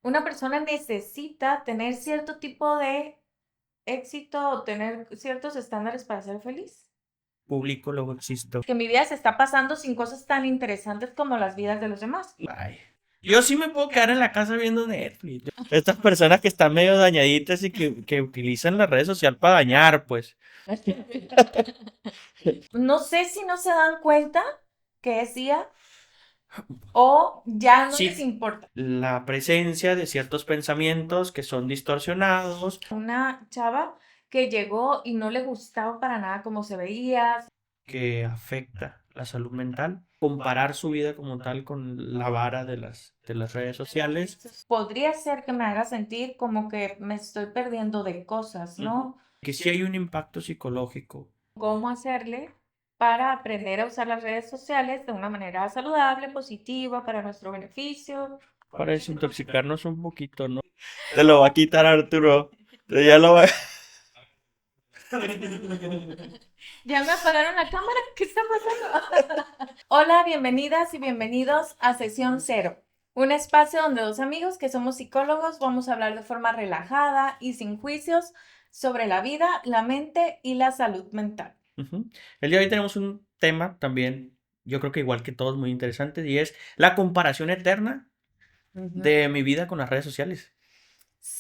una persona necesita tener cierto tipo de éxito o tener ciertos estándares para ser feliz. Público, luego existo. Que mi vida se está pasando sin cosas tan interesantes como las vidas de los demás. Ay. Yo sí me puedo quedar en la casa viendo Netflix. Estas personas que están medio dañaditas y que utilizan las redes sociales para dañar, pues. No sé si no se dan cuenta que es día o ya no les Sí, importa. la presencia de ciertos pensamientos que son distorsionados, Una chava que llegó y no le gustaba para nada cómo se veía. que afecta la salud mental. Comparar su vida como tal con la vara de las redes sociales. Podría ser que me haga sentir como que me estoy perdiendo de cosas, Ujú. ¿no? Que sí hay un impacto psicológico. ¿Cómo hacerle para aprender a usar las redes sociales de una manera saludable, positiva, para nuestro beneficio? Para desintoxicarnos un poquito, ¿no? Te lo va a quitar Arturo. Ya lo va. Ya me apagaron la cámara, ¿qué está pasando? Hola, bienvenidas y bienvenidos a Sesión Cero, un espacio donde dos amigos que somos psicólogos vamos a hablar de forma relajada y sin juicios sobre la vida, la mente y la salud mental. Ujú. El día de hoy tenemos un tema también, yo creo que igual que todos, muy interesante, y es la comparación eterna Ujú. de mi vida con las redes sociales.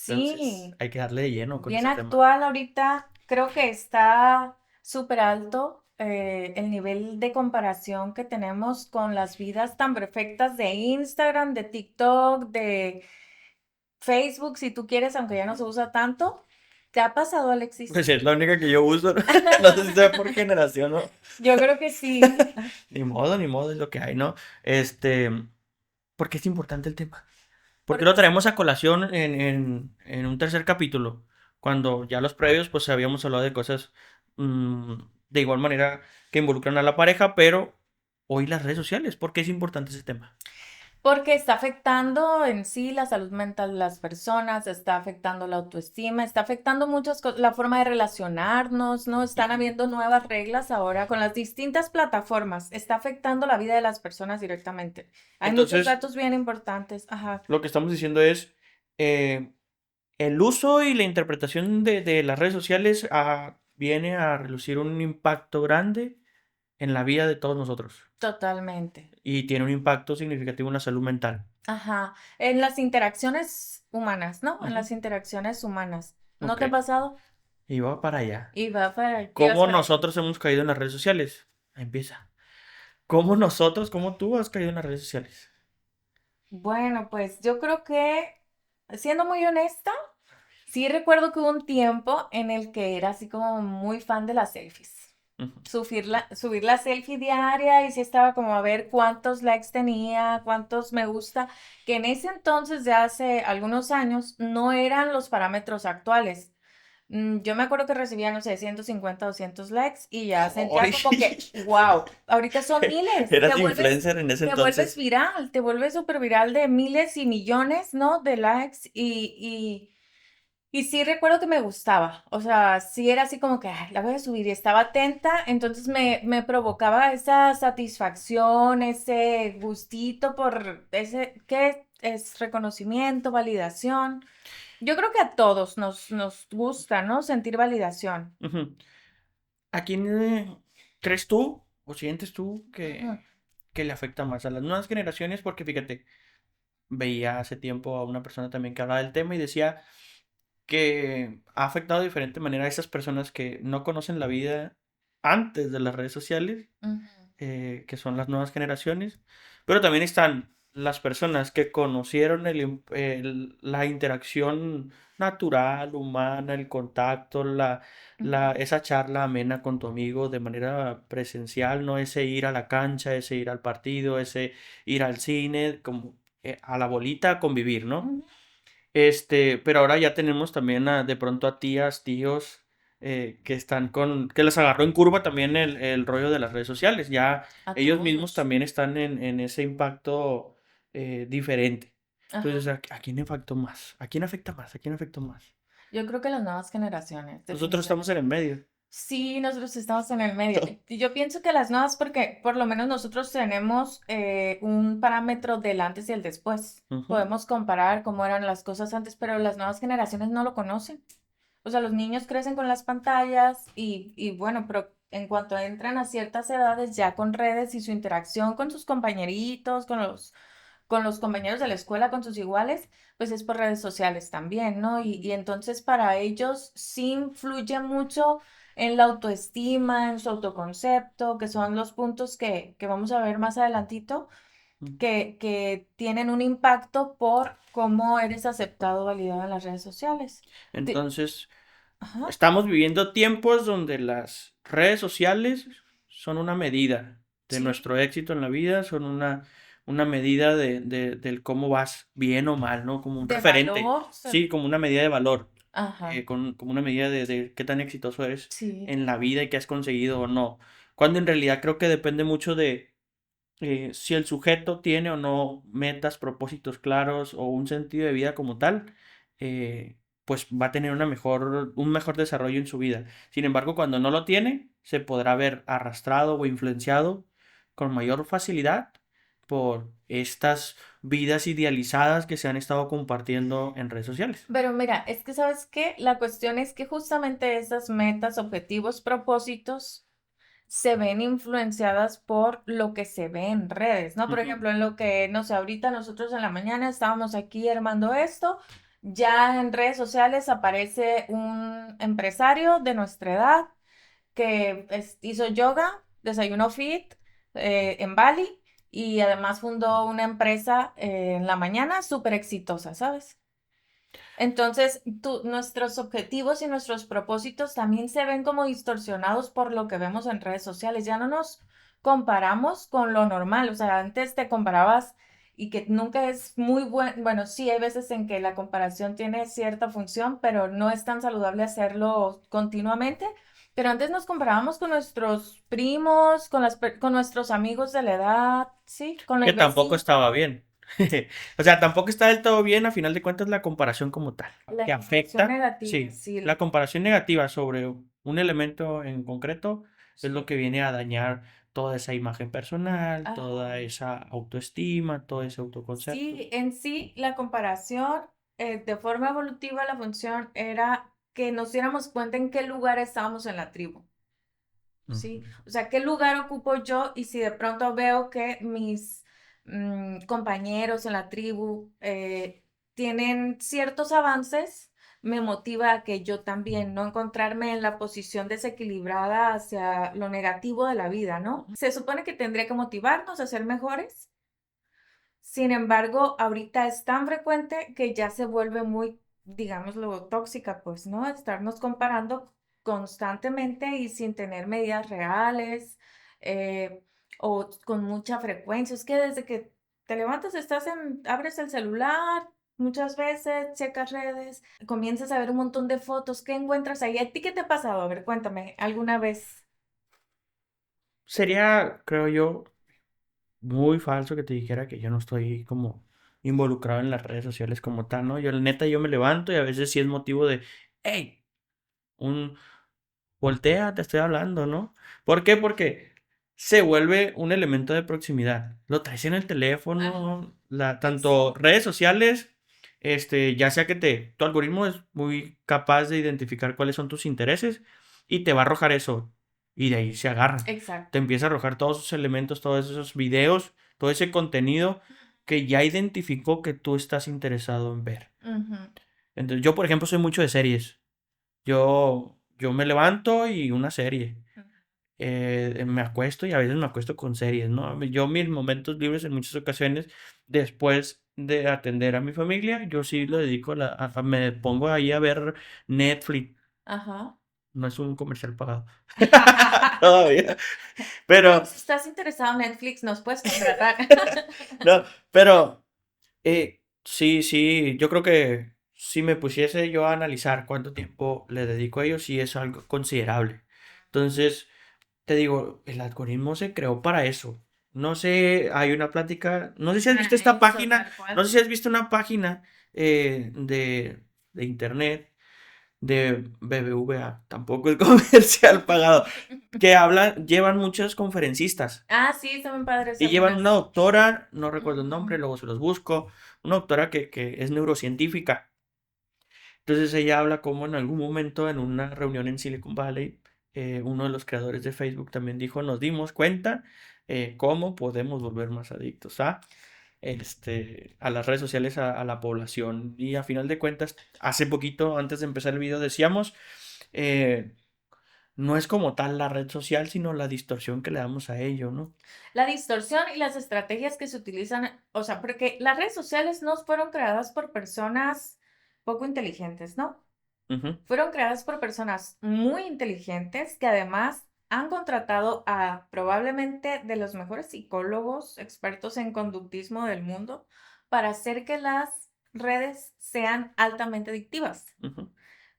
Entonces, Sí, hay que darle de lleno con bien ese tema. actual ahorita, creo que está súper alto el nivel de comparación que tenemos con las vidas tan perfectas de Instagram, de TikTok, de Facebook, si tú quieres, aunque ya no se usa tanto. ¿Te ha pasado, Alexis? Pues es la única que yo uso. No sé si sea por generación, ¿no? Yo creo que sí. Ni modo, es lo que hay, ¿no? Este, porque es importante el tema. Porque lo Porque traemos a colación en un tercer capítulo, cuando ya los previos, pues habíamos hablado de cosas de igual manera que involucran a la pareja, pero hoy las redes sociales, ¿por qué es importante ese tema? Porque está afectando en sí la salud mental de las personas, está afectando la autoestima, está afectando muchas cosas, la forma de relacionarnos, ¿no? Están habiendo nuevas reglas ahora con las distintas plataformas, está afectando la vida de las personas directamente. Hay muchos Entonces, datos bien importantes, ajá. lo que estamos diciendo es, eh, el uso y la interpretación de las redes sociales viene a relucir un impacto grande en la vida de todos nosotros Totalmente. y tiene un impacto significativo en la salud mental. Ajá. En las interacciones humanas, ¿no? En Ujú. las interacciones humanas. ¿No Ok, te ha pasado? y va para allá. Y va para, ibas ¿Cómo para allá. nosotros hemos caído en las redes sociales? Empieza. ¿Cómo tú has caído en las redes sociales? Bueno, pues yo creo que, siendo muy honesta, sí recuerdo que hubo un tiempo en el que era así como muy fan de las selfies. Ujú. Subir la selfie diaria y sí estaba como a ver cuántos likes tenía, cuántos me gusta, que en ese entonces, de hace algunos años, no eran los parámetros actuales. Yo me acuerdo que recibía, no sé, 150, 200 likes y ya sentía Ay, como que, wow, ahorita son miles, eras influencer en ese te vuelves entonces. viral, te vuelves súper viral de miles y millones, ¿no? De likes y sí recuerdo que me gustaba, o sea, sí era así como que "Ay, la voy a subir y estaba atenta, entonces me provocaba esa satisfacción, ese gustito por ese, ¿qué es? Reconocimiento, validación. Yo creo que a todos nos gusta, ¿no? Sentir validación. Ujú. ¿A quién crees tú o sientes tú Ujú. que le afecta más a las nuevas generaciones? Porque fíjate, veía hace tiempo a una persona también que hablaba del tema y decía que ha afectado de diferente manera a esas personas que no conocen la vida antes de las redes sociales, Ujú. que son las nuevas generaciones, pero también están las personas que conocieron la interacción natural, humana, el contacto, Ujú. esa charla amena con tu amigo de manera presencial, no ese ir a la cancha, ese ir al partido, ese ir al cine, como a la bolita a convivir, ¿no? Ujú. Pero ahora ya tenemos también de pronto a tías, tíos, que les agarró en curva también el rollo de las redes sociales. Ya A ellos mismos todos. también están en ese impacto diferente. Ajá. Entonces, ¿a quién impactó más? ¿A quién afecta más? ¿A quién afectó más? Yo creo que las nuevas generaciones, Nosotros estamos definitivamente. en el medio. Sí, nosotros estamos en el medio. Y yo pienso que las nuevas, porque por lo menos nosotros tenemos un parámetro del antes y el después. Ujú. Podemos comparar cómo eran las cosas antes, pero las nuevas generaciones no lo conocen. O sea, los niños crecen con las pantallas y bueno, pero en cuanto entran a ciertas edades, ya con redes y su interacción con sus compañeritos, con los compañeros de la escuela, con sus iguales, pues es por redes sociales también, ¿no? Y entonces para ellos sí influye mucho en la autoestima, en su autoconcepto, que son los puntos que vamos a ver más adelantito, que tienen un impacto por cómo eres aceptado o validado en las redes sociales. Entonces, Ajá, estamos viviendo tiempos donde las redes sociales son una medida de sí, nuestro éxito en la vida, son una medida del cómo vas bien o mal, ¿no? Como un de referente, valor, sí, como una medida de valor, ajá, como una medida de qué tan exitoso eres sí. en la vida y qué has conseguido o no. Cuando en realidad creo que depende mucho de si el sujeto tiene o no metas, propósitos claros o un sentido de vida como tal, pues va a tener un mejor desarrollo en su vida. Sin embargo, cuando no lo tiene, se podrá ver arrastrado o influenciado con mayor facilidad por estas vidas idealizadas que se han estado compartiendo en redes sociales. Pero mira, es que sabes qué, la cuestión es que justamente esas metas, objetivos, propósitos se ven influenciadas por lo que se ve en redes, ¿no? Por Ujú. ejemplo, en lo que, no sé, ahorita nosotros en la mañana estábamos aquí armando esto, ya en redes sociales aparece un empresario de nuestra edad que hizo yoga, desayuno fit en Bali y además fundó una empresa en la mañana súper exitosa, ¿sabes? Entonces, nuestros objetivos y nuestros propósitos también se ven como distorsionados por lo que vemos en redes sociales. Ya no nos comparamos con lo normal. O sea, antes te comparabas y que nunca es muy bueno. Bueno, sí, hay veces en que la comparación tiene cierta función, pero no es tan saludable hacerlo continuamente. Pero antes nos comparábamos con nuestros primos, con nuestros amigos de la edad, sí, con Que el tampoco estaba vecino. bien. O sea, tampoco está del todo bien, a final de cuentas, la comparación como tal, La que comparación afecta, negativa, sí, sí, la comparación negativa sobre un elemento en concreto es lo sí. que viene a dañar toda esa imagen personal, Ajá. toda esa autoestima, todo ese autoconcepto. Sí, en sí, la comparación de forma evolutiva, la función era que nos diéramos cuenta en qué lugar estábamos en la tribu, ¿sí? Ujú. O sea, qué lugar ocupo yo y si de pronto veo que mis compañeros en la tribu tienen ciertos avances, me motiva a que yo también no encontrarme en la posición desequilibrada hacia lo negativo de la vida, ¿no? Se supone que tendría que motivarnos a ser mejores. Sin embargo, ahorita es tan frecuente que ya se vuelve muy, digámoslo, tóxica, pues, ¿no? Estarnos comparando constantemente y sin tener medidas reales eh, o con mucha frecuencia. Es que desde que te levantas, abres el celular muchas veces, checas redes, comienzas a ver un montón de fotos. ¿Qué encuentras ahí? ¿A ti qué te ha pasado? A ver, cuéntame, ¿alguna vez? Sería, creo yo, muy falso que te dijera que yo no estoy como involucrado en las redes sociales como tal, ¿no? Yo, la neta, yo me levanto y a veces sí es motivo de, hey, un, voltea, te estoy hablando, ¿no? ¿Por qué? Porque se vuelve un elemento de proximidad. Lo traes en el Ajá, teléfono, tanto exacto, redes sociales, ya sea que tu algoritmo es muy capaz de identificar cuáles son tus intereses y te va a arrojar eso. Y de ahí se agarra. Te exacto. empieza a arrojar todos esos elementos, todos esos videos, todo ese contenido que ya identificó que tú estás interesado en ver. Ujú, Entonces, yo, por ejemplo, soy mucho de series. Yo me levanto y una serie. ujú. Me acuesto y a veces me acuesto con series, ¿no? Yo mis momentos libres en muchas ocasiones, después de atender a mi familia, yo sí lo dedico me pongo ahí a ver Netflix. Ajá. No es un comercial pagado. Todavía. Pero, Si estás interesado en Netflix, nos puedes contratar. no, pero sí, sí, yo creo que si me pusiese yo a analizar cuánto tiempo le dedico a ellos, sí es algo considerable. Entonces, te digo, el algoritmo se creó para eso. No sé, hay una plática, no sé si has visto Para esta eso, página, tal no cual. sé si has visto una página de internet de BBVA, tampoco es comercial pagado, que hablan, llevan muchos conferencistas. Ah, sí, están bien padres Y llevan una algunas. doctora, no recuerdo el nombre, Ujú. luego se los busco, una doctora que es neurocientífica. Entonces ella habla como en algún momento en una reunión en Silicon Valley, uno de los creadores de Facebook también dijo, nos dimos cuenta cómo podemos volver más adictos a las redes sociales, a la población. Y a final de cuentas, hace poquito, antes de empezar el video, decíamos, eh, no es como tal la red social, sino la distorsión que le damos a ello, ¿no? La distorsión y las estrategias que se utilizan, o sea, porque las redes sociales no fueron creadas por personas poco inteligentes, ¿no? Ujú, Fueron creadas por personas muy inteligentes que además han contratado a probablemente de los mejores psicólogos expertos en conductismo del mundo para hacer que las redes sean altamente adictivas. ujú.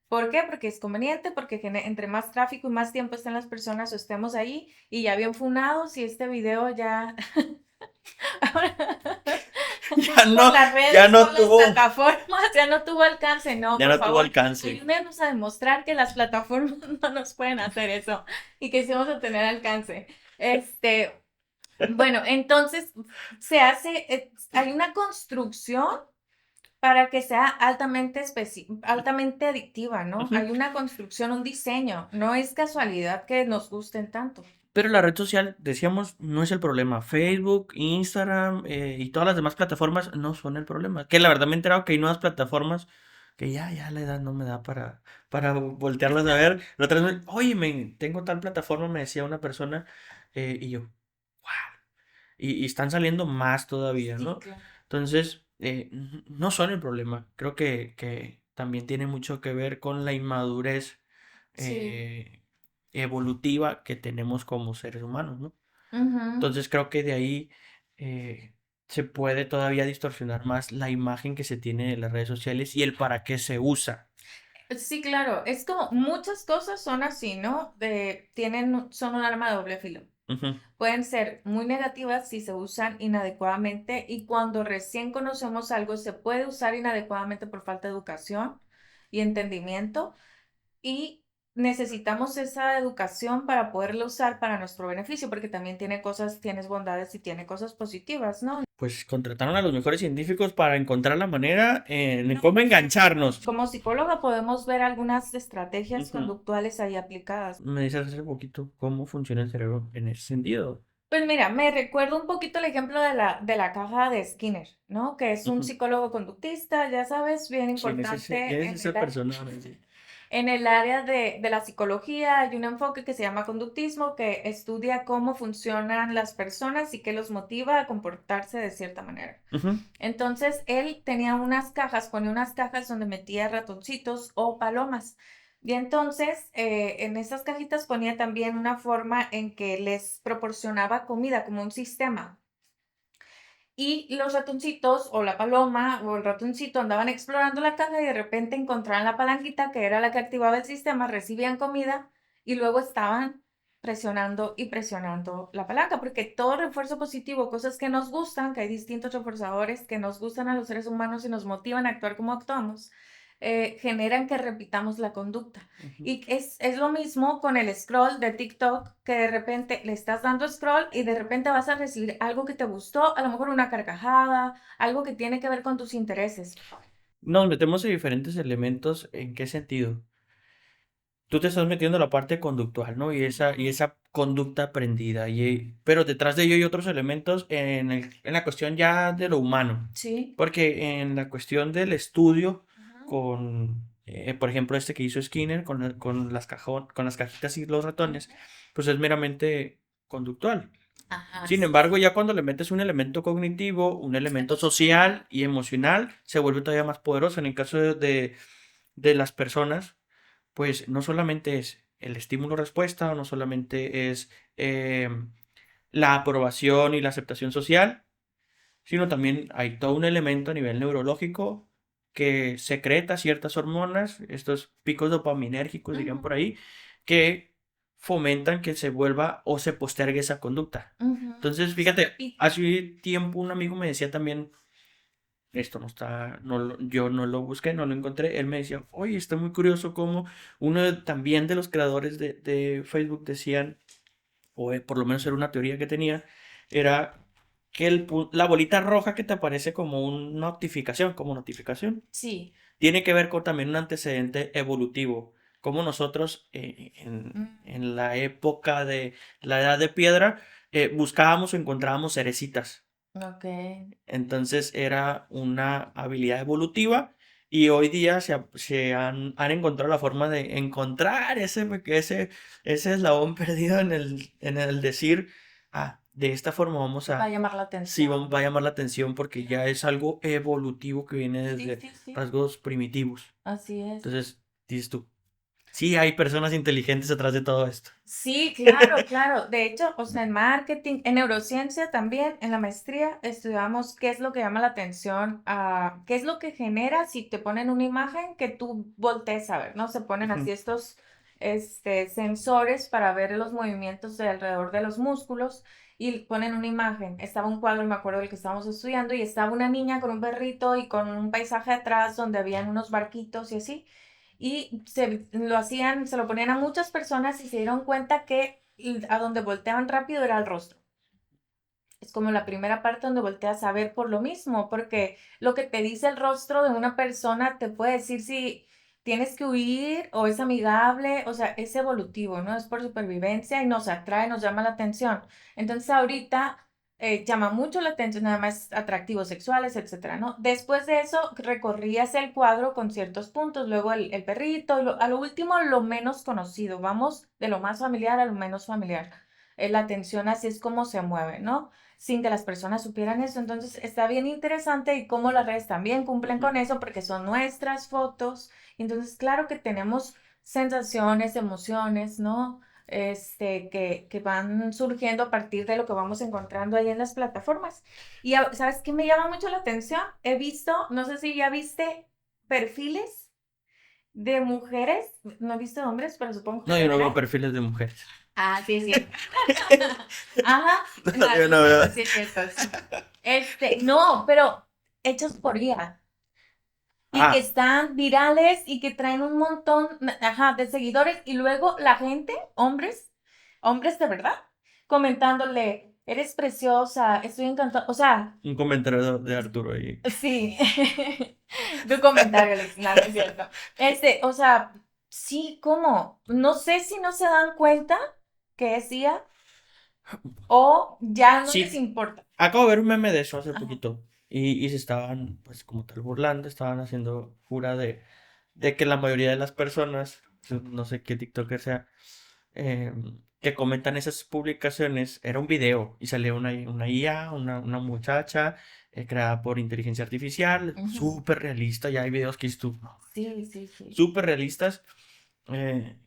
¿Por qué? Porque es conveniente, porque entre más tráfico y más tiempo estén las personas o estemos ahí y ya bien funados y este video ya Ya por no, las ya redes, por no las tuvo, plataformas, ya no tuvo alcance. No, ya por no tuvo favor, alcance. ayúdenos a demostrar que las plataformas no nos pueden hacer eso y que sí vamos a tener alcance. Bueno, entonces se hace, hay una construcción para que sea altamente adictiva, ¿no? Ujú. Hay una construcción, un diseño. No es casualidad que nos gusten tanto. Pero la red social, decíamos, no es el problema. Facebook, Instagram y todas las demás plataformas no son el problema. Que la verdad me he enterado que hay nuevas plataformas que ya la edad no me da para voltearlas a ver. La otra vez, oye, tengo tal plataforma, me decía una persona, y yo, wow. Y están saliendo más todavía, Sí, ¿no? claro. Entonces, no son el problema. Creo que también tiene mucho que ver con la inmadurez Sí. eh, evolutiva que tenemos como seres humanos, ¿no? Ujú. Entonces creo que de ahí eh, se puede todavía distorsionar más la imagen que se tiene de las redes sociales y el para qué se usa. Sí, claro. Es como muchas cosas son así, ¿no? Son un arma de doble filo. Ujú, Pueden ser muy negativas si se usan inadecuadamente y cuando recién conocemos algo se puede usar inadecuadamente por falta de educación y entendimiento y necesitamos esa educación para poderlo usar para nuestro beneficio porque también tienes bondades y tiene cosas positivas, ¿no? pues contrataron a los mejores científicos para encontrar la manera en No, cómo engancharnos. como psicóloga podemos ver algunas estrategias Ujú. conductuales ahí aplicadas. Me dices hace poquito cómo funciona el cerebro en ese sentido. Pues mira, me recuerdo un poquito el ejemplo de la caja de Skinner, ¿no? Que es un Ujú. psicólogo conductista, ya sabes, bien ¿Quién importante es esa persona? Sí. en el área de la psicología. Hay un enfoque que se llama conductismo, que estudia cómo funcionan las personas y qué los motiva a comportarse de cierta manera. Ujú. Entonces, él tenía unas cajas, ponía unas cajas donde metía ratoncitos o palomas. Y entonces, en esas cajitas ponía también una forma en que les proporcionaba comida, como un sistema. Y los ratoncitos o la paloma o el ratoncito andaban explorando la caja y de repente encontraban la palanquita que era la que activaba el sistema, recibían comida y luego estaban presionando y presionando la palanca, porque todo refuerzo positivo, cosas que nos gustan, que hay distintos reforzadores que nos gustan a los seres humanos y nos motivan a actuar como actuamos, generan que repitamos la conducta. Ujú. Y es lo mismo con el scroll de TikTok, que de repente le estás dando scroll y de repente vas a recibir algo que te gustó, a lo mejor una carcajada, algo que tiene que ver con tus intereses. Nos metemos en diferentes elementos. ¿En qué sentido? Tú te estás metiendo en la parte conductual, ¿no? Y Ujú. esa conducta aprendida. Pero detrás de ello hay otros elementos en la cuestión ya de lo humano. Sí. Porque en la cuestión del estudio, Ujú, por ejemplo, este que hizo Skinner con las cajitas y los ratones, ujú. pues es meramente conductual. Ajá, Sin sí, embargo, sí. ya cuando le metes un elemento cognitivo, un elemento Emocional. social y emocional, se vuelve todavía más poderoso. En el caso de las personas, pues no solamente es el estímulo-respuesta, o no solamente es la aprobación y la aceptación social, sino también hay todo un elemento a nivel neurológico que secreta ciertas hormonas, estos picos dopaminérgicos, dirían por Ujú, ahí, que fomentan que se vuelva o se postergue esa conducta. ujú. Entonces, Se fíjate, repite. hace tiempo un amigo me decía también, esto no está, yo no lo busqué, no lo encontré. Él me decía, oye, está muy curioso cómo también de los creadores de Facebook decían, o por lo menos era una teoría que tenía, era que la bolita roja que te aparece como una notificación, Sí. tiene que ver con también un antecedente evolutivo. Como nosotros Mm, en la época de la edad de piedra buscábamos o encontrábamos cerecitas. ok. Entonces era una habilidad evolutiva y hoy día han encontrado la forma de encontrar ese eslabón perdido en el decir, de esta forma Va a llamar la sí, atención. va a llamar la atención porque ya es algo evolutivo que viene Sí, desde sí, sí. rasgos primitivos. Así es. Entonces, dices tú, sí hay personas inteligentes atrás de todo esto. Sí, claro, claro. De hecho, o sea, en marketing, en neurociencia también, en la maestría, estudiamos qué es lo que llama la atención, qué es lo que genera si te ponen una imagen que tú voltees a ver, ¿no? Se ponen Ujú, así estos, sensores para ver los movimientos de alrededor de los músculos y ponen una imagen. Estaba un cuadro, me acuerdo del que estábamos estudiando, y estaba una niña con un perrito y con un paisaje atrás donde habían unos barquitos y así. Y lo hacían, se lo ponían a muchas personas y se dieron cuenta que a donde volteaban rápido era el rostro. Es como la primera parte donde volteas a ver por lo mismo, porque lo que te dice el rostro de una persona te puede decir si tienes que huir o es amigable, o sea, es evolutivo, ¿no? Es por supervivencia y nos atrae, nos llama la atención. Entonces ahorita llama mucho la atención, además atractivos sexuales, etcétera, ¿no? Después de eso recorrías el cuadro con ciertos puntos, luego el perrito, y a lo último lo menos conocido, vamos de lo más familiar a lo menos familiar. La atención así es como se mueve, ¿no? Sin que las personas supieran eso. Entonces está bien interesante y cómo las redes también cumplen ujú. con eso porque son nuestras fotos. Entonces, claro que tenemos sensaciones, emociones, ¿no? Que van surgiendo a partir de lo que vamos encontrando ahí en las plataformas. Y ¿sabes qué me llama mucho la atención? He visto, no sé si ya viste perfiles de mujeres, no he visto hombres, pero supongo que No, yo no veo hay. perfiles de mujeres. Ah, sí, sí. Ajá, no, No, yo sí no es veo. cierto, sí es cierto, sí. No, pero hechos por IA y que Ah, están virales y que traen un montón, ajá, de seguidores y luego la gente, hombres de verdad, comentándole, eres preciosa, estoy encantada, o sea, un comentario de Arturo ahí. sí, tu comentario, Alex, no, no es cierto. O sea, sí, ¿cómo? No sé si no se dan cuenta que es IA o ya no les Sí, importa. acabo de ver un meme de eso hace Ajá. poquito. Y se estaban, pues como tal, burlando, estaban haciendo cura de que la mayoría de las personas, no sé qué TikToker sea, eh, que comentan esas publicaciones, era un video y salía una IA, una muchacha creada por inteligencia artificial, Ujú. súper realista. Ya hay videos que dices tú, "No, Sí, sí, sí. súper realistas".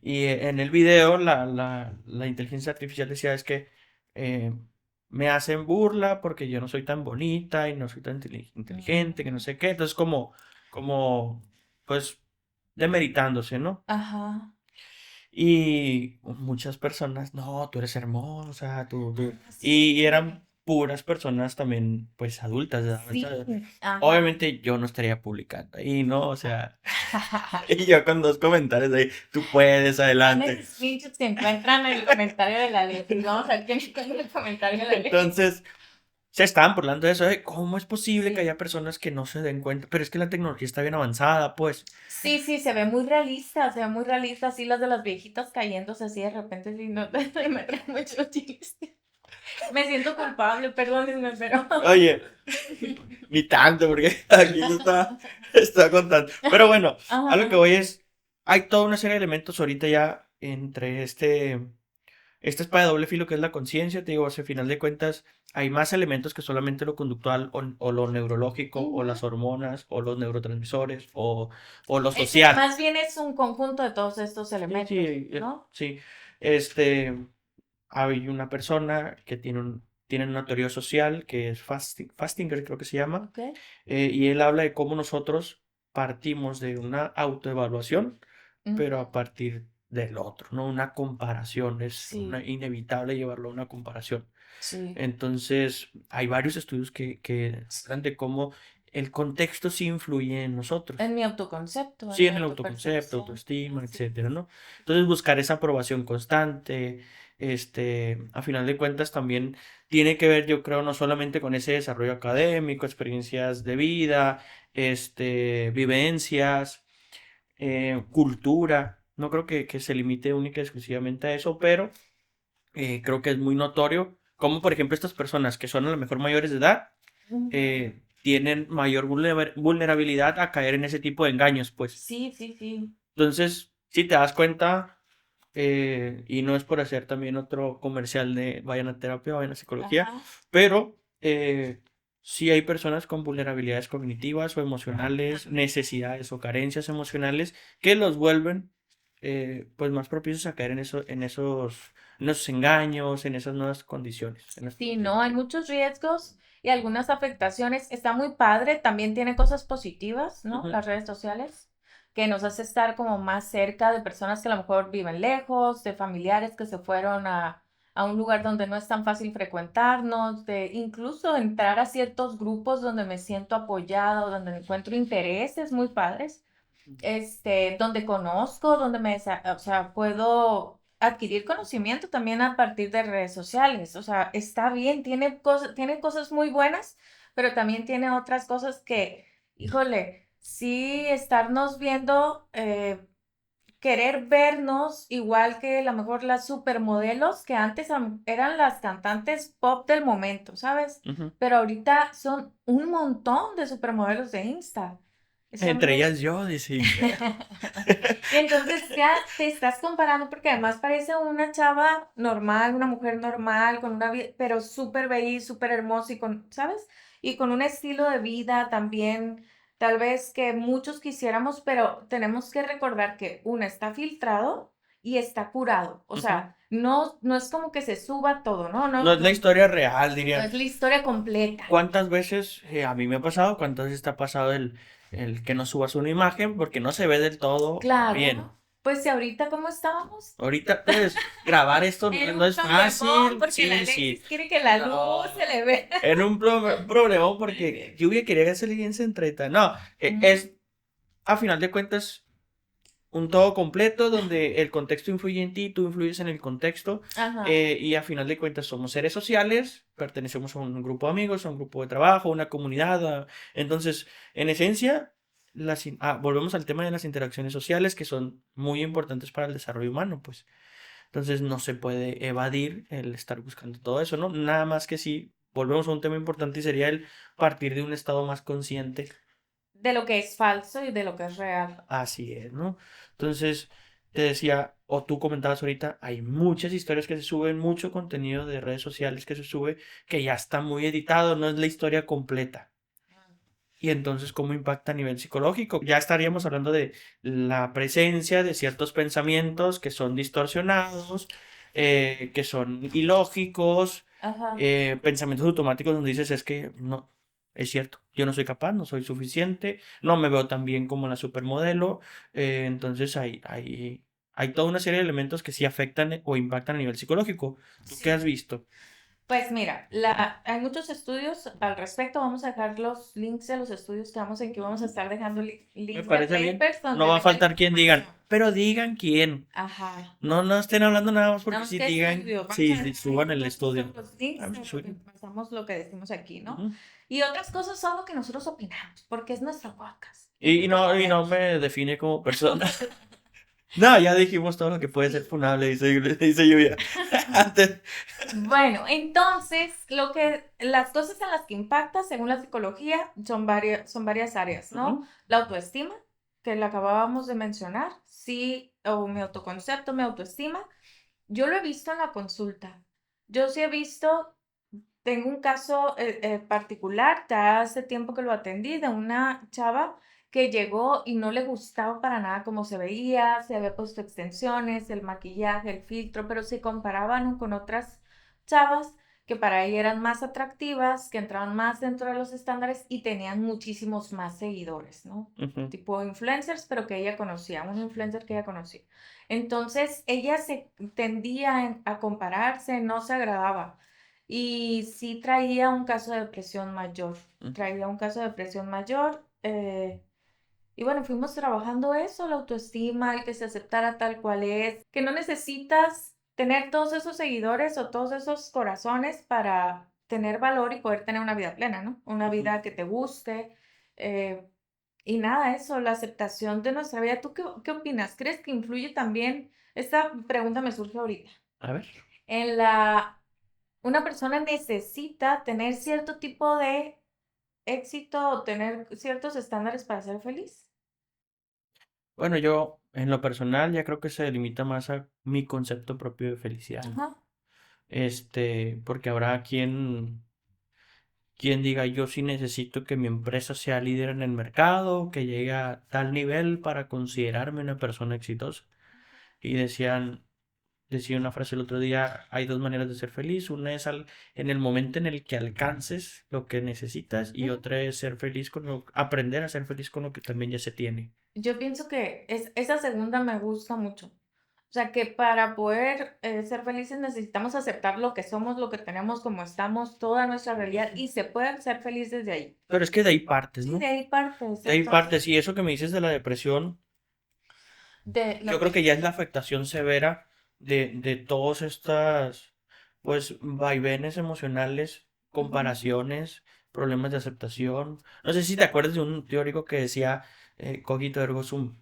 Y en el video la inteligencia artificial decía es que eh, me hacen burla porque yo no soy tan bonita y no soy tan inteligente, que no Mm, sé qué. Entonces como, pues, demeritándose, ¿no? ajá. Y muchas personas, no, tú eres hermosa, Ah, sí, sí, Y sí. eran puras personas también, pues, adultas de edad Sí, avanzada. ajá. Obviamente yo no estaría publicando ahí, ¿no? O sea, y yo con dos comentarios ahí, tú puedes, Son adelante. esos screenshots que encuentran en el comentario de la ley. Y vamos a ver quién encuentra el comentario de la ley. Entonces, se estaban burlando de eso, de cómo es posible que Sí. haya personas que no se den cuenta, pero es que la tecnología está bien avanzada, pues. Sí, sí, se ve muy realista, así las de las viejitas cayéndose así de repente, sí, no, me trae mucho chiste. Me siento culpable, perdónenme, pero... Oye, ni tanto, porque aquí no está contando. Pero bueno, a lo que Ajá. voy es, hay toda una serie de elementos ahorita ya entre esta espada de doble filo que es la conciencia, te digo, al final de cuentas, hay más elementos que solamente lo conductual o lo neurológico o Ujú. las hormonas o los neurotransmisores o lo Es, social. más bien es un conjunto de todos estos Sí, sí, elementos, ¿no? sí. Este, hay una persona que tiene una teoría social que es Fastinger, creo que se llama, Ok. y él habla de cómo nosotros partimos de una autoevaluación, pero Ujú. a partir del otro, ¿no? Una comparación, Sí, inevitable llevarlo a una comparación. sí. Entonces, hay varios estudios que hablan de cómo el contexto sí influye en nosotros. En mi autoconcepto, en Sí, mi en el autoconcepto, autopercepción. autoestima, Sí. etcétera, ¿no? Entonces buscar esa aprobación constante, a final de cuentas también tiene que ver, yo creo, no solamente con ese desarrollo académico, experiencias de vida, vivencias, cultura. No creo que se limite única y exclusivamente a eso, pero creo que es muy notorio cómo, por ejemplo, estas personas que son a lo mejor mayores de edad, Ujú. tienen mayor vulnerabilidad a caer en ese tipo de engaños, pues. Sí, sí, sí. Entonces, si te das cuenta, y no es por hacer también otro comercial de vayan a terapia, vayan a psicología, Ajá. pero sí hay personas con vulnerabilidades cognitivas o emocionales, necesidades o carencias emocionales que los vuelven pues más propicios a caer en esos engaños, en esas nuevas condiciones. Sí, no, hay muchos riesgos y algunas afectaciones. Está muy padre, también tiene cosas positivas, ¿no? Ujú, Las redes sociales, que nos hace estar como más cerca de personas que a lo mejor viven lejos, de familiares que se fueron a un lugar donde no es tan fácil frecuentarnos, de incluso entrar a ciertos grupos donde me siento apoyado, donde encuentro intereses muy padres, donde conozco, o sea, puedo adquirir conocimiento también a partir de redes sociales. O sea, está bien, tiene cosas muy buenas, pero también tiene otras cosas que, híjole, sí estarnos viendo, querer vernos igual que a lo mejor las supermodelos que antes eran las cantantes pop del momento, ¿sabes? ujú. Pero ahorita son un montón de supermodelos de Insta. Son Entre muy... ellas yo, dice. Y entonces ya te estás comparando porque además parece una chava normal, una mujer normal, con una vida, pero súper bella, súper hermosa y con, ¿sabes? Y con un estilo de vida también, tal vez que muchos quisiéramos, pero tenemos que recordar que una está filtrado y está curado. O Ujú. sea, no es como que se suba todo, ¿no? No es la No historia real, diría. es la historia completa. ¿Cuántas veces a mí me ha pasado? ¿Cuántas veces te ha pasado el que no subas una imagen porque no se ve del todo bien? Claro, pues si ahorita cómo estábamos. Ahorita, pues, grabar esto no, En no un es problemón, fácil. porque la Sí, sí. Alexis quiere que la luz se No. le vea. En un problema porque lluvia quería que alguien se entreta. No, Ujú. es a final de cuentas un todo completo donde el contexto influye en ti, tú influyes en el contexto, Ajá. y a final de cuentas somos seres sociales, pertenecemos a un grupo de amigos, a un grupo de trabajo, a una comunidad. Entonces, en esencia, volvemos al tema de las interacciones sociales que son muy importantes para el desarrollo humano, pues. Entonces no se puede evadir el estar buscando todo eso, ¿no? Nada más que sí, volvemos a un tema importante y sería el partir de un estado más consciente. De lo que es falso y de lo que es real. Así es, ¿no? Entonces, te decía, o tú comentabas ahorita, hay muchas historias que se suben, mucho contenido de redes sociales que se sube, que ya está muy editado, no es la historia completa. Y entonces, ¿cómo impacta a nivel psicológico? Ya estaríamos hablando de la presencia de ciertos pensamientos que son distorsionados, que son ilógicos, Ajá. pensamientos automáticos donde dices, es que no, es cierto, yo no soy capaz, no soy suficiente, no me veo tan bien como la supermodelo. Entonces, hay toda una serie de elementos que sí afectan o impactan a nivel psicológico. ¿Tú qué has Sí. visto? Pues mira, hay muchos estudios al respecto. Vamos a dejar los links de los estudios que vamos en que vamos a estar dejando Me links de parece bien. papers No donde va a venga la faltar quien digan, información. pero digan quién. Ajá. No, no estén hablando nada más porque Vamos si que digan, estudio. Vamos sí, a sí, dejar ahí suban el todos estudio. los links Ah, en lo que suyo. pasamos lo que decimos aquí, ¿no? Ujú. Y otras cosas son lo que nosotros opinamos, porque es nuestro podcast y Y nosotros no sabemos. me define como persona. No, ya dijimos todo lo que puede ser Sí. funable, dice Lluvia. Antes. Bueno, entonces, las cosas en las que impacta, según la psicología, son varias áreas, ¿no? Ujú, La autoestima, que la acabábamos de mencionar, sí, o mi autoconcepto, mi autoestima. Yo lo he visto en la consulta. Yo sí he visto, tengo un caso particular, ya hace tiempo que lo atendí, de una chava que llegó y no le gustaba para nada cómo se veía, se había puesto extensiones, el maquillaje, el filtro, pero se comparaban con otras chavas que para ella eran más atractivas, que entraban más dentro de los estándares y tenían muchísimos más seguidores, ¿no? ujú. Tipo influencers, pero que ella conocía, un influencer que ella conocía. Entonces ella se tendía a compararse, no se agradaba. y sí traía un caso de depresión mayor, Mm. traía un caso de depresión mayor. Y bueno, fuimos trabajando eso, la autoestima, el que se aceptara tal cual es, que no necesitas tener todos esos seguidores o todos esos corazones para tener valor y poder tener una vida plena, ¿no? Una Ujú. vida que te guste. eh, y nada, eso, la aceptación de nuestra vida. ¿Tú qué opinas? ¿Crees que influye también? Esta pregunta me surge ahorita. A ver. En la, una persona necesita tener cierto tipo de éxito o tener ciertos estándares para ser feliz. Bueno, yo en lo personal ya creo que se limita más a mi concepto propio de felicidad, ¿no? Ajá. Porque habrá quien diga yo sí necesito que mi empresa sea líder en el mercado, que llegue a tal nivel para considerarme una persona exitosa. Y decía una frase el otro día, hay dos maneras de ser feliz, una es en el momento en el que alcances lo que necesitas y Ujú. otra es ser feliz aprender a ser feliz con lo que también ya se tiene. Yo pienso que esa segunda me gusta mucho. O sea, que para poder ser felices necesitamos aceptar lo que somos, lo que tenemos, como estamos, toda nuestra realidad y se puede ser feliz desde ahí. Pero es que de ahí partes, Sí, de ¿no? ahí partes, De ahí entonces, partes. Y eso que me dices de la depresión, de yo la... creo que ya es la afectación severa de todas estas, pues, vaivenes emocionales, Ujú. comparaciones, problemas de aceptación. No sé si te acuerdas de un teórico que decía, cogito ergo sum,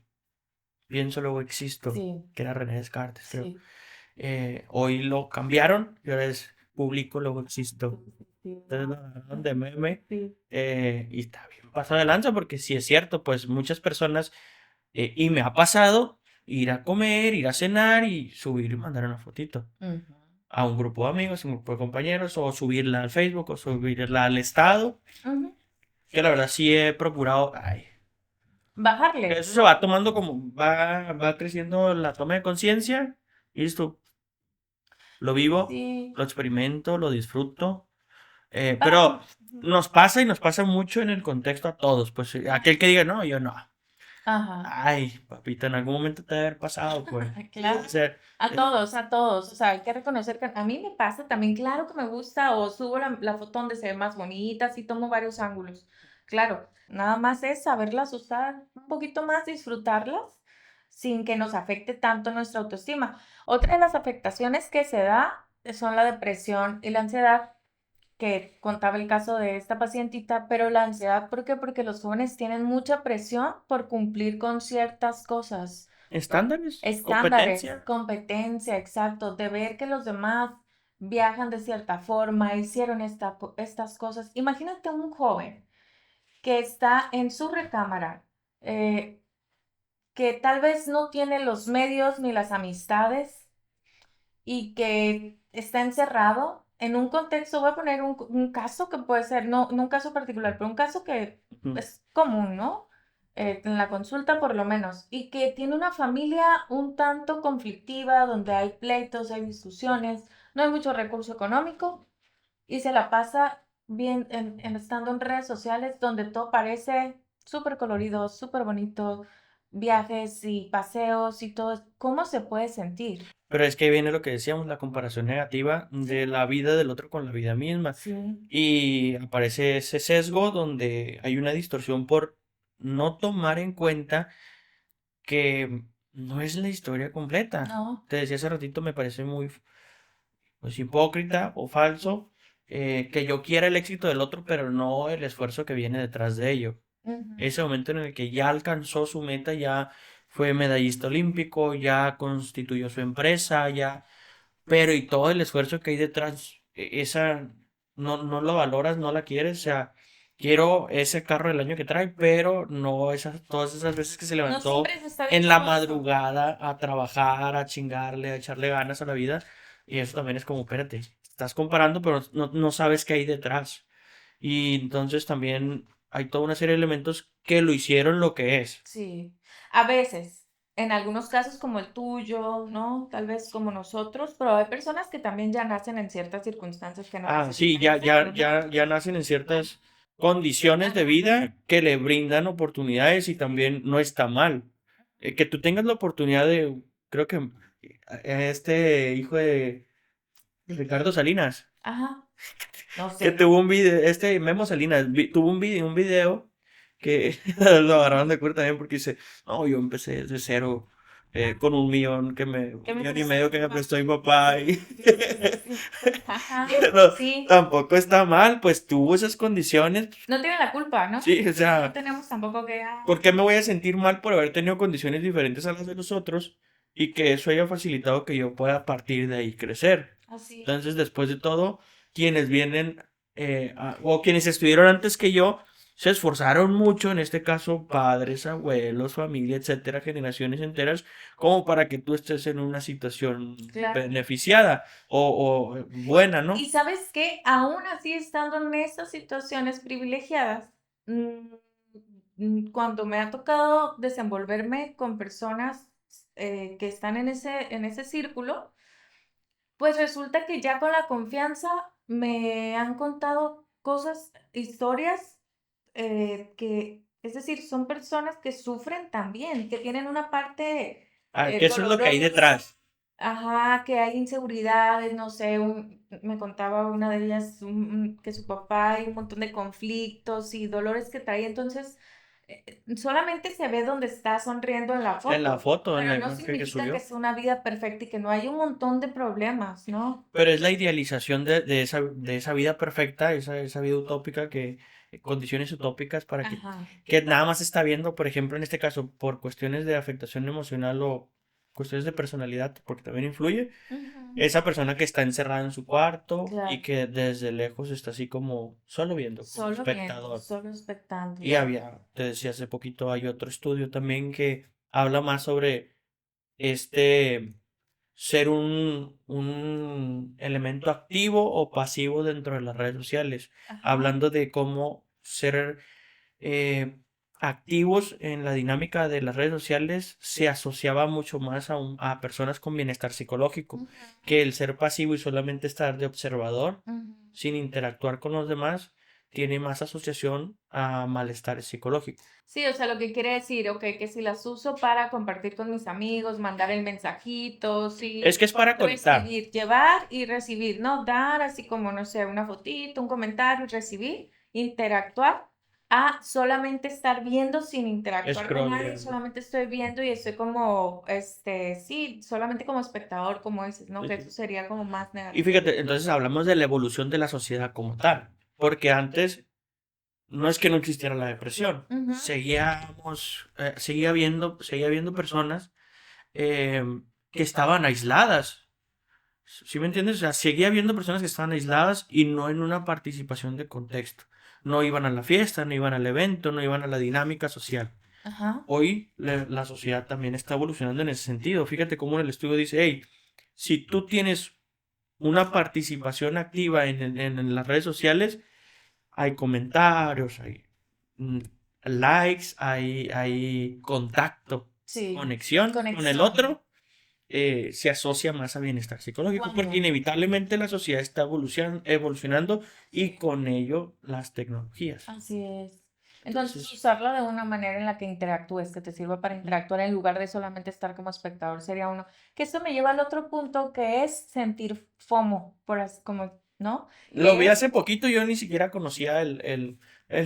pienso luego existo, Sí, que era René Descartes, creo. sí, Hoy lo cambiaron y ahora es publico luego sí, existo. sí, Entonces lo agarraron de meme, sí, y está bien pasado de lanza porque si es cierto, pues muchas personas, y me ha pasado ir a comer, ir a cenar y subir y mandar una fotito ujú, a un grupo de amigos, un grupo de compañeros, o subirla al Facebook, o subirla al estado, ujú. que la verdad sí he procurado, ay, Bajarle. eso se va tomando como, va creciendo la toma de conciencia, y listo, lo vivo, Sí. lo experimento, lo disfruto, Ah, pero nos pasa y nos pasa mucho en el contexto a todos, pues aquel que diga, no, yo no. ajá. Ay, papito, en algún momento te debe haber pasado, pues. Claro. O sea, A todos, a todos. O sea, hay que reconocer que a mí me pasa también, claro que me gusta, o subo la foto donde se ve más bonita, así tomo varios ángulos. Claro, nada más es saberlas usar un poquito más, disfrutarlas, sin que nos afecte tanto nuestra autoestima. Otra de las afectaciones que se da son la depresión y la ansiedad, que contaba el caso de esta pacientita, pero la ansiedad, ¿por qué? Porque los jóvenes tienen mucha presión por cumplir con ciertas cosas. estándares, Estándares, competencia. competencia, exacto, de ver que los demás viajan de cierta forma, hicieron estas cosas. Imagínate un joven que está en su recámara, eh, que tal vez no tiene los medios ni las amistades y que está encerrado en un contexto, voy a poner un caso que puede ser, no un caso particular, pero un caso que Ujú. es común, ¿no? En la consulta por lo menos, y que tiene una familia un tanto conflictiva, donde hay pleitos, hay discusiones, no hay mucho recurso económico y se la pasa bien estando en redes sociales donde todo parece súper colorido, súper bonito, viajes y paseos y todo. ¿Cómo se puede sentir? Pero es que ahí viene lo que decíamos, la comparación negativa de Sí, la vida del otro con la vida misma. sí. Y aparece ese sesgo donde hay una distorsión por no tomar en cuenta que no es la historia completa. No. Te decía hace ratito, me parece muy, pues, hipócrita o falso, que yo quiera el éxito del otro, pero no el esfuerzo que viene detrás de ello. Ujú. Ese momento en el que ya alcanzó su meta, ya fue medallista olímpico, ya constituyó su empresa, ya, pero y todo el esfuerzo que hay detrás, esa no lo valoras, no la quieres, o sea, quiero ese carro del año que trae, pero no todas esas veces que se No levantó siempre se está en la dispuesto. madrugada a trabajar, a chingarle, a echarle ganas a la vida, y eso también es como, espérate, estás comparando, pero no sabes qué hay detrás. Y entonces también hay toda una serie de elementos que lo hicieron lo que es. Sí. A veces, en algunos casos como el tuyo, ¿no? Tal vez como nosotros, pero hay personas que también ya nacen en ciertas circunstancias que no Ah, sí, necesitan hacerlo, ¿no? ya nacen en ciertas condiciones de vida que le brindan oportunidades y también no está mal. Que tú tengas la oportunidad de, creo que este hijo de Ricardo Salinas, Ajá. No Que sé. tuvo un video, Memo Salinas, tuvo un video que lo agarraron de cuenta también porque dice, no, yo empecé desde cero, con ¿Qué un me millón y prestó medio mi que me papá? prestó mi papá y Sí, sí, sí. Ajá, pero sí. tampoco está mal, pues tuvo esas condiciones, No tiene la culpa, ¿no? sí, o No sea, tenemos tampoco que... ¿por qué me voy a sentir mal por haber tenido condiciones diferentes a las de los otros y que eso haya facilitado que yo pueda a partir de ahí crecer? Así es. Entonces, después de todo, quienes vienen o quienes estuvieron antes que yo se esforzaron mucho, en este caso padres, abuelos, familia, etcétera, generaciones enteras, como para que tú estés en una situación Claro. beneficiada o buena, Y ¿no? sabes qué, aún así estando en estas situaciones privilegiadas, mm, cuando me ha tocado desenvolverme con personas que están en ese círculo, pues resulta que ya con la confianza me han contado cosas, historias es decir, son personas que sufren también, que tienen una parte Ah, que eso es lo que hay dolorosa. detrás. Ajá, que hay inseguridades, no sé, me contaba una de ellas que su papá hay un montón de conflictos y dolores que trae, entonces solamente se ve donde está sonriendo en la En la foto, foto, en la pero no imagen que significa que subió. sea una vida perfecta y que no hay un montón de problemas, ¿no? Pero es la idealización de esa vida perfecta, esa vida utópica, condiciones utópicas para Ajá. que nada más está viendo, por ejemplo, en este caso, por cuestiones de afectación emocional o cuestiones de personalidad, porque también influye, Ujú. esa persona que está encerrada en su cuarto y Claro, que desde lejos está así como solo viendo, como solo viendo, espectador. solo expectando. Y te decía hace poquito, hay otro estudio también que habla más sobre este ser un elemento activo o pasivo dentro de las redes sociales, Ajá. hablando de cómo ser eh, activos en la dinámica de las redes sociales se asociaba mucho más a personas con bienestar psicológico, Ujú, que el ser pasivo y solamente estar de observador ujú. sin interactuar con los demás tiene más asociación a malestar psicológico. Sí, o sea, lo que quiere decir, ok, que si las uso para compartir con mis amigos, mandar el mensajito, Es sí, que es para conectar. recibir, llevar y recibir, ¿no? Dar así como, no sé, una fotito, un comentario y recibir, interactuar, a solamente estar viendo sin interactuar con nadie, Scrolleando. solamente estoy viendo y estoy como, sí, solamente como espectador, como dices, ¿no? Sí, Que eso sí. sería como más Y negativo. fíjate, entonces hablamos de la evolución de la sociedad como tal, porque antes no es que no existiera la depresión, Ujú, seguía habiendo personas eh, que estaban aisladas. ¿Sí me entiendes? O sea, seguía habiendo personas que estaban aisladas y no en una participación de contexto. No iban a la fiesta, no iban al evento, no iban a la dinámica social. ajá. Hoy la sociedad también está evolucionando en ese sentido. Fíjate cómo en el estudio dice, hey, si tú tienes una participación activa en las redes sociales, hay comentarios, hay mm, likes, hay contacto, Sí, conexión con el conexión. otro, se asocia más a bienestar psicológico, porque Cuando inevitablemente la sociedad está evolucionando y con ello las tecnologías. así es. Entonces, Entonces, usarlo de una manera en la que interactúes, que te sirva para interactuar en lugar de solamente estar como espectador, sería uno. Que esto me lleva al otro punto que es sentir FOMO, por así como, ¿no? lo Que vi es, hace poquito, yo ni siquiera conocía el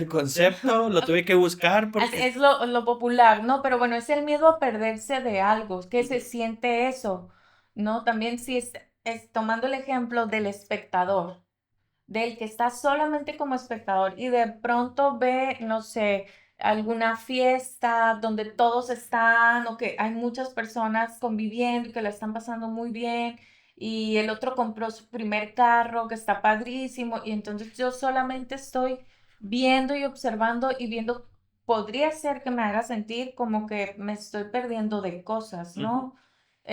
concepto, lo tuve que buscar porque es lo popular, ¿no? Pero bueno, es el miedo a perderse de algo, que se siente eso, ¿no? También si es tomando el ejemplo del espectador. Del que está solamente como espectador y de pronto ve, no sé, alguna fiesta donde todos están o que hay muchas personas conviviendo y que la están pasando muy bien y el otro compró su primer carro que está padrísimo y entonces yo solamente estoy viendo y observando y viendo, podría ser que me haga sentir como que me estoy perdiendo de cosas, ujú, ¿no?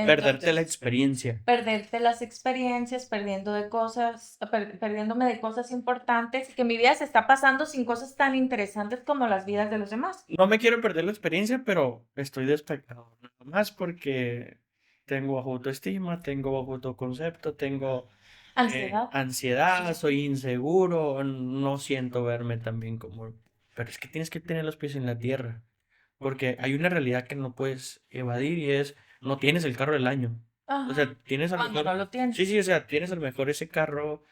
perderte la Entonces experiencia. perderte las experiencias, perdiéndome de cosas importantes y que mi vida se está pasando sin cosas tan interesantes como las vidas de los demás. No me quiero perder la experiencia, pero estoy de espectador, nada más porque tengo bajo autoestima, tengo bajo autoconcepto, tengo Ansiedad. ansiedad, soy inseguro, no siento verme tan bien como... Pero es que tienes que tener los pies en la tierra, porque hay una realidad que no puedes evadir y es, no tienes el carro del año. O sea, Ajá. tienes a lo Cuando no mejor, lo sí, tienes. sí, o sea, tienes a lo mejor ese carro,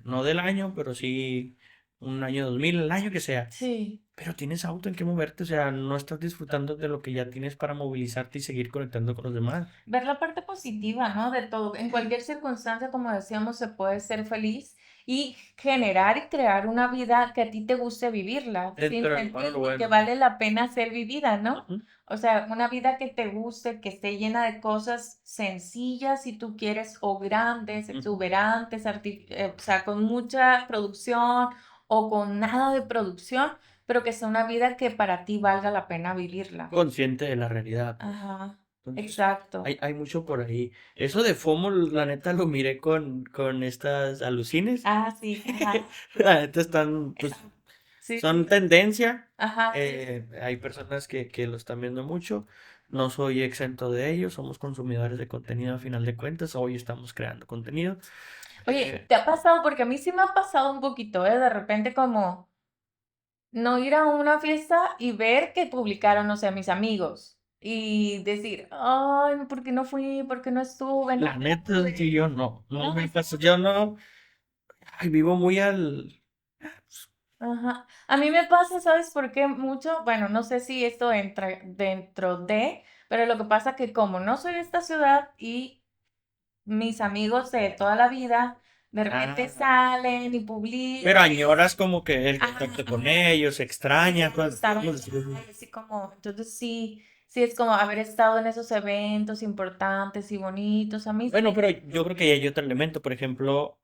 no del año, pero sí un año 2000, el año que sea. Sí. Pero tienes auto en que moverte, o sea, no estás disfrutando de lo que ya tienes para movilizarte y seguir conectando con los demás. Ver la parte positiva, ¿no? De todo. En cualquier circunstancia, como decíamos, se puede ser feliz y generar y crear una vida que a ti te guste vivirla, sin Dentro de lo malo, sentir lo y que bueno. vale la pena ser vivida, ¿no? Ujú. O sea, una vida que te guste, que esté llena de cosas sencillas, si tú quieres, o grandes, Ujú. exuberantes, o sea, con mucha producción o con nada de producción, pero que sea una vida que para ti valga la pena vivirla. Consciente de la realidad, pues. Ajá, Entonces, exacto. hay mucho por ahí. Eso de FOMO, la neta lo miré con estas alucines. Ah, sí, ajá. La neta están, pues, Sí, sí, son tendencia. ajá, sí. Hay personas que lo están viendo mucho. No soy exento de ello. Somos consumidores de contenido a final de cuentas. Hoy estamos creando contenido. Oye, Eh, ¿te ha pasado? Porque a mí sí me ha pasado un poquito, ¿eh? De repente como no ir a una fiesta y ver que publicaron, no sé, mis amigos y decir, ay, ¿por qué no fui? ¿Por qué no estuve? la No neta es que pude. yo no No, me pasa. Yo no. Ay, vivo muy al. ajá. A mí me pasa, ¿sabes por qué? Mucho, bueno, no sé si esto entra dentro de, pero lo que pasa que como no soy de esta ciudad y mis amigos de toda la vida de repente Ah, salen y pero publican. añoras como que el Ajá, contacto con ajá. ellos, extrañas, Quisiera pues, estar vamos a allá, decirlo así. y así como, entonces sí, sí es como haber estado en esos eventos importantes y bonitos. A mí Bueno, sí. pero yo creo que ahí hay otro elemento. Por ejemplo,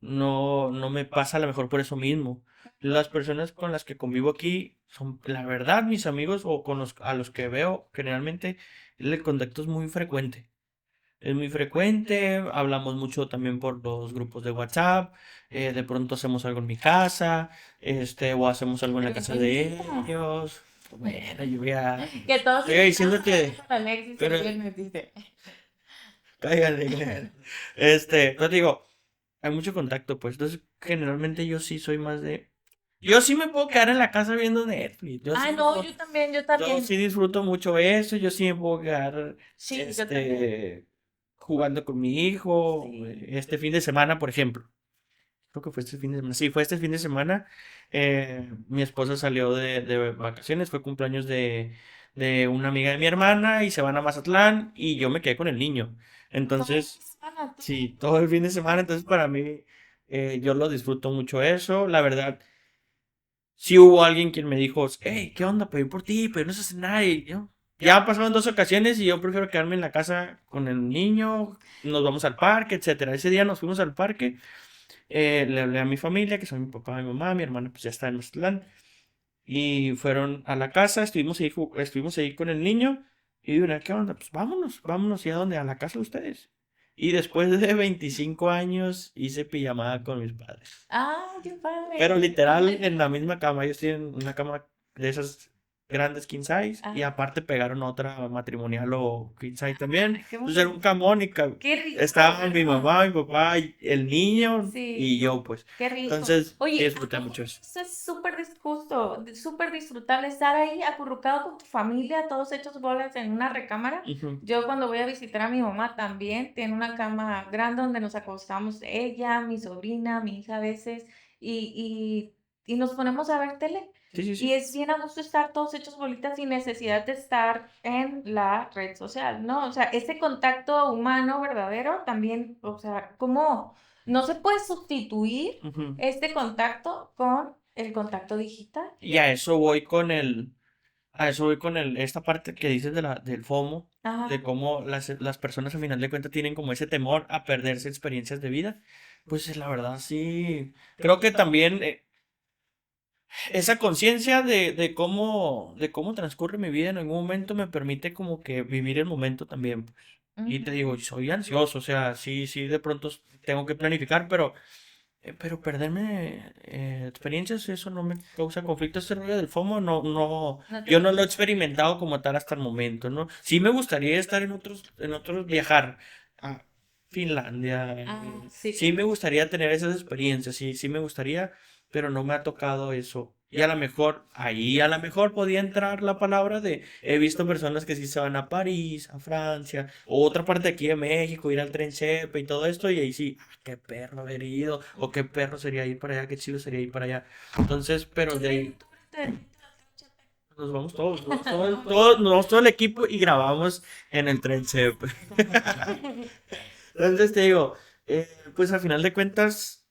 no me pasa a lo mejor por eso mismo. Las personas con las que convivo aquí son, la verdad, mis amigos o a los que veo, generalmente el contacto es muy frecuente. Es muy frecuente, hablamos mucho también por los grupos de WhatsApp, de pronto hacemos algo en mi casa, o hacemos algo en la Pero casa me de invita. ellos. Bueno, Que todos yo voy a diciendo invitados a que, ver con Alexis el pero, viernes, dice. cállate, cállate. Pero te digo, hay mucho contacto, pues, entonces generalmente yo sí soy más de, yo sí me puedo quedar en la casa viendo Netflix, Ah, no, yo también, yo yo también. sí disfruto mucho eso, yo sí me puedo quedar, Sí, yo también. jugando con mi hijo, Sí. este fin de semana, por ejemplo. Creo que fue este fin de semana. Sí, fue este fin de semana. Mi esposa salió de vacaciones, fue cumpleaños de una amiga de mi hermana y se van a Mazatlán y yo me quedé con el niño. Todo el fin de Entonces, semana, tú. sí, todo el fin de semana, entonces para mí yo lo disfruto mucho eso. La verdad, sí hubo alguien quien me dijo, hey, ¿qué onda? Pedí por ti, pero no se hace nada. Y yo, ya pasaron dos ocasiones y yo prefiero quedarme en la casa con el niño, nos vamos al parque, etcétera. Ese día nos fuimos al parque, le hablé a mi familia, que son mi papá, mi mamá, mi hermana, pues ya está en Mazatlán. Y fueron a la casa, estuvimos ahí con el niño. Y de una, ¿qué onda? Pues vámonos. ¿Y a dónde? A la casa de ustedes. Y después de 25 años hice pijamada con mis padres. Ah, qué Pero padre. literal en la misma cama. Ellos tienen una cama de esas grandes king size. Y Ah, aparte pegaron otra matrimonial o king size también. qué Entonces era bonito. un camón y Qué rico. estaba mi mamá, mi papá, el niño y Sí. yo, pues. Qué rico. Entonces sí Oye, ¿a disfruté poco mucho eso. eso es súper justo, súper disfrutable estar ahí acurrucado con tu familia, todos hechos bolas en una recámara? Ujú. Yo cuando voy a visitar a mi mamá también, tiene una cama grande donde nos acostamos ella, mi sobrina, mi hija a veces, y nos ponemos a ver tele. Sí, sí, Y sí. es bien a gusto estar todos hechos bolitas sin necesidad de estar en la red social, ¿no? O sea, ese contacto humano verdadero también, o sea, ¿cómo? No se puede sustituir Ujú. este contacto con el contacto digital. Y a eso voy con esta parte que dices del FOMO, de Ajá. cómo las personas al final de cuentas tienen como ese temor a perderse experiencias de vida. Pues la verdad sí, creo que también esa conciencia de cómo transcurre mi vida en algún momento me permite como que vivir el momento también, pues. Y te Ujú. digo, soy ansioso, o sea, sí, sí, de pronto tengo que planificar, pero perderme experiencias, eso no me causa conflicto. Este rollo del FOMO, No te yo no lo he gusta. experimentado como tal hasta el momento, ¿no? Sí me gustaría estar en otros, viajar a Finlandia. Ah, sí, Sí claro. me gustaría tener esas experiencias, sí, sí me gustaría, pero no me ha tocado eso. Y a lo mejor, ahí a lo mejor podía entrar la palabra de, he visto personas que sí se van a París, a Francia, o otra parte de aquí de México, ir al Tren Chepe y todo esto, y ahí sí, qué perro haber ido, o qué perro sería ir para allá, qué chido sería ir para allá. Entonces, pero de ahí nos vamos todos, nos vamos todo el equipo y grabamos en el Tren Chepe. Entonces te digo, pues al final de cuentas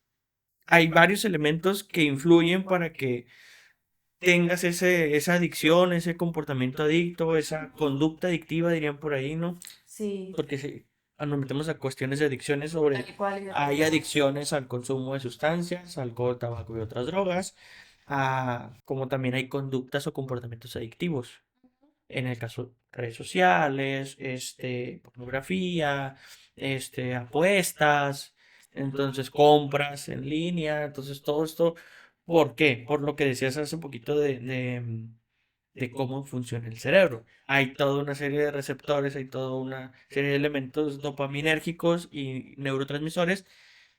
hay varios elementos que influyen para que tengas esa adicción, ese comportamiento adicto, esa conducta adictiva, dirían por ahí, ¿no? Sí, Porque si nos metemos a cuestiones de adicciones sobre, tal cual. hay adicciones al consumo de sustancias, alcohol, tabaco y otras drogas, como también hay conductas o comportamientos adictivos. En el caso, redes sociales, pornografía, apuestas, entonces compras en línea, entonces todo esto, ¿por qué? Por lo que decías hace poquito de cómo funciona el cerebro. Hay toda una serie de receptores, hay toda una serie de elementos dopaminérgicos y neurotransmisores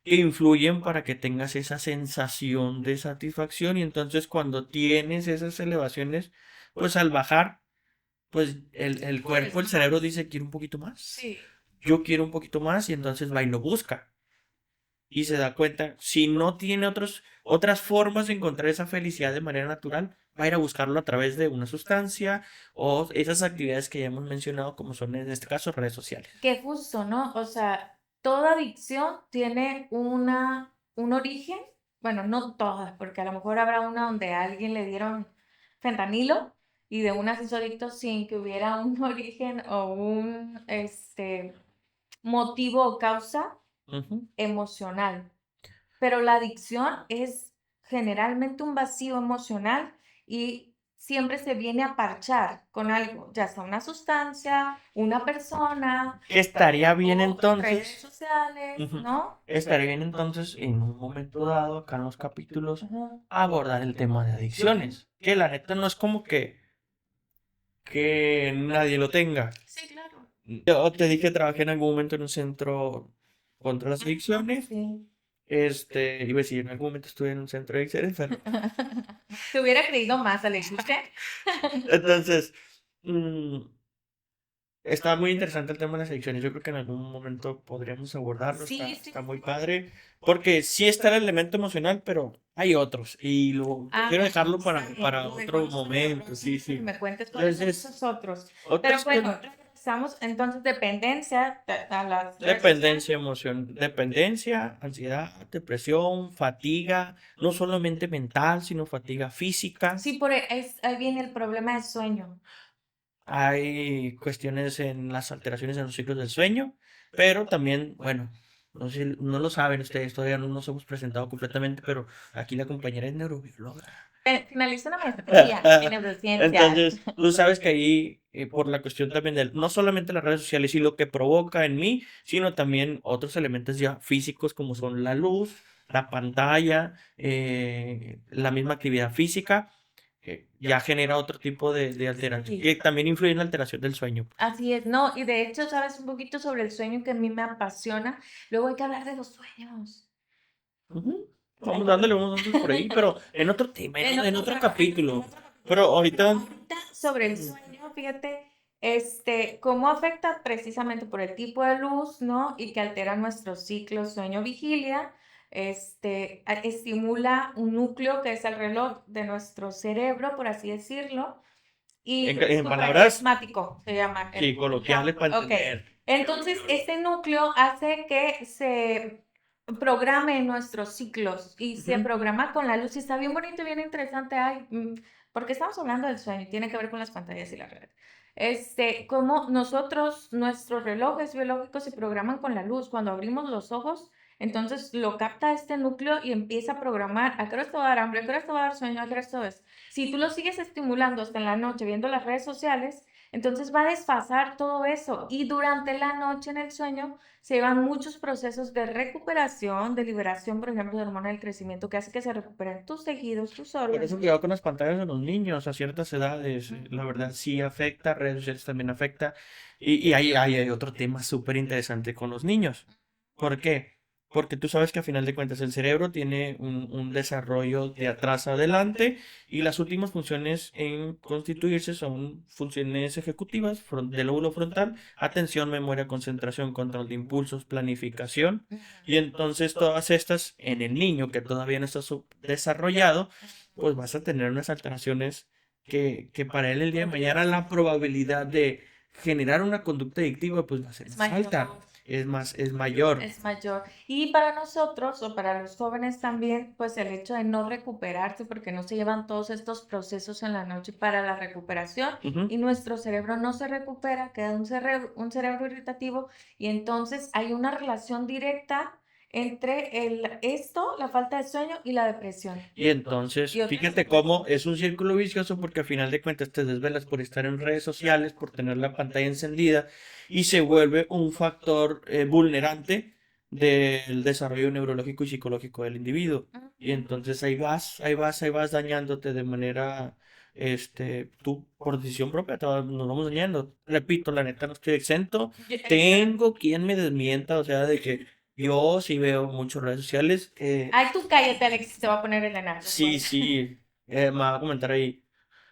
que influyen para que tengas esa sensación de satisfacción y entonces cuando tienes esas elevaciones, pues al bajar pues el cuerpo, el cerebro dice, quiero un poquito más. Sí. Yo quiero un poquito más y entonces va y lo busca. Y se da cuenta, si no tiene otras formas de encontrar esa felicidad de manera natural, va a ir a buscarlo a través de una sustancia o esas actividades que ya hemos mencionado, como son en este caso redes sociales. Qué justo, ¿no? O sea, toda adicción tiene un origen, bueno, no todas, porque a lo mejor habrá una donde a alguien le dieron fentanilo y de una se hizo adicto sin que hubiera un origen o un motivo o causa Ujú. emocional. Pero la adicción es generalmente un vacío emocional y siempre se viene a parchar con algo, ya sea una sustancia, una persona Que estaría bien o redes entonces, sociales, ujú, ¿no? estaría bien entonces en un momento dado, acá en los capítulos, Ujú. abordar el tema de adicciones. Que la neta no es como que nadie lo tenga. Sí, claro. Yo te dije que trabajé en algún momento en un centro contra las adicciones. Sí. Iba a decir, en algún momento estuve en un centro de adicciones, pero Te hubiera creído más, Alex, ¿viste? entonces, mm, está muy interesante el tema de las adicciones. Yo creo que en algún momento podríamos abordarlo. Sí, sí, Está muy sí. padre. Porque sí está el elemento emocional, pero hay otros. Y Ah, quiero dejarlo está bien, para lo otro dejamos para la momento. Sí, próxima, que sí. me cuentes cuáles son Entonces, esos otros. Pero otros que bueno, regresamos entonces dependencia a las redes sociales. dependencia, ansiedad, depresión, fatiga, no solamente mental, sino fatiga física. Sí, ahí viene el problema del sueño. Hay cuestiones en las alteraciones en los ciclos del sueño, pero también, bueno, no sé, no lo saben ustedes, todavía no nos hemos presentado completamente, pero aquí la compañera es neurobióloga. Finaliza una maestría en neurociencias. Entonces, tú sabes que ahí, por la cuestión también de no solamente las redes sociales y lo que provoca en mí, sino también otros elementos ya físicos como son la luz, la pantalla, la misma actividad física, ya genera otro tipo de alteración, Sí, que también influye en la alteración del sueño. así es, no, y de hecho, sabes un poquito sobre el sueño que a mí me apasiona. Luego hay que hablar de los sueños. Ujú. Hay Vamos dándole por ahí, pero en otro tema, en otro capítulo. Pero ahorita, ahorita sobre el sueño, fíjate, cómo afecta precisamente por el tipo de luz, ¿no? Y que altera nuestro ciclo sueño-vigilia. Estimula un núcleo que es el reloj de nuestro cerebro, por así decirlo, y en palabras supraclasmático se llama. sí, coloquiales para Ok, entender. entonces este núcleo hace que se programe nuestros ciclos y se Ujú. programa con la luz y está bien bonito y bien interesante. Ay, porque estamos hablando del sueño y tiene que ver con las pantallas y la red. Cómo nuestros relojes biológicos se programan con la luz. Cuando abrimos los ojos, entonces lo capta este núcleo y empieza a programar a qué hora te va a dar hambre, a qué hora te va a dar sueño, a qué hora esto es. Si tú lo sigues estimulando hasta en la noche viendo las redes sociales, entonces va a desfasar todo eso y durante la noche en el sueño se llevan muchos procesos de recuperación, de liberación, por ejemplo, de hormona del crecimiento que hace que se recuperen tus tejidos, tus Por eso órganos. cuidado con las pantallas de los niños a ciertas edades. La verdad sí afecta, redes sociales también afecta. Y hay otro tema súper interesante con los niños. ¿Por qué? porque tú sabes que a final de cuentas el cerebro tiene un desarrollo de atrás a adelante y las últimas funciones en constituirse son funciones ejecutivas del lóbulo frontal, atención, memoria, concentración, control de impulsos, planificación. Ujú, Y entonces todas estas en el niño que todavía no está desarrollado, ujú. pues vas a tener unas alteraciones que para él el día de mañana la probabilidad de generar una conducta adictiva pues va a ser Es más mayor. alta, es mayor. Es mayor. Y para nosotros o para los jóvenes también, pues el hecho de no recuperarse, porque no se llevan todos estos procesos en la noche para la recuperación Ujú. y nuestro cerebro no se recupera, queda un cerebro irritativo y entonces hay una relación directa entre esto, la falta de sueño y la depresión. Y entonces, Y otras fíjate cómo es un círculo vicioso porque al final de cuentas te desvelas por estar en redes sociales, por tener la pantalla encendida y se vuelve un factor vulnerante del desarrollo neurológico y psicológico del individuo. Y Ujú. entonces ahí vas dañándote de manera, tú por decisión propia nos vamos dañando. Repito, la neta no estoy exento. Exacto. Tengo quien me desmienta, o sea, de que yo sí veo muchas redes sociales. Ay, tú cállate, Alexis, te va a poner el enano. Sí, sí, me va a comentar ahí.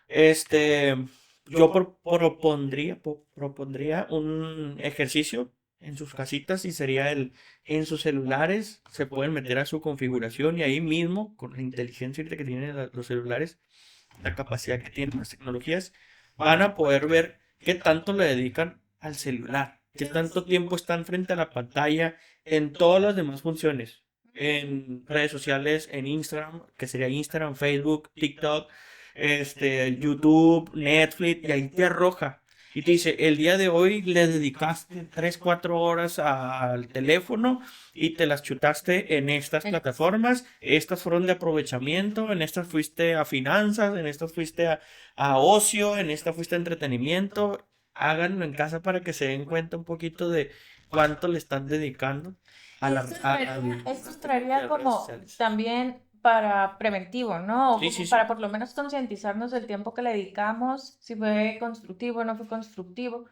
Este, yo propondría un ejercicio en sus casitas y sería en sus celulares se pueden meter a su configuración y ahí mismo, con la inteligencia ahorita que tienen los celulares, la capacidad que tienen las tecnologías, van a poder ver qué tanto le dedican al celular, qué tanto tiempo están frente a la pantalla en todas las demás funciones, en redes sociales, en Instagram, que sería Instagram, Facebook, TikTok, YouTube, Netflix, y ahí te arroja. Y te dice, el día de hoy le dedicaste 3 4 horas al teléfono y te las chutaste en estas plataformas. Estas fueron de aprovechamiento, en estas fuiste a finanzas, en estas fuiste a ocio, en esta fuiste a entretenimiento. Háganlo en casa para que se den cuenta un poquito de cuánto le están dedicando a Y la, esto a traería las redes como sociales. también para preventivo, ¿no? O Sí, sí, como para sí. por lo menos concientizarnos del tiempo que le dedicamos, si fue constructivo o no fue constructivo.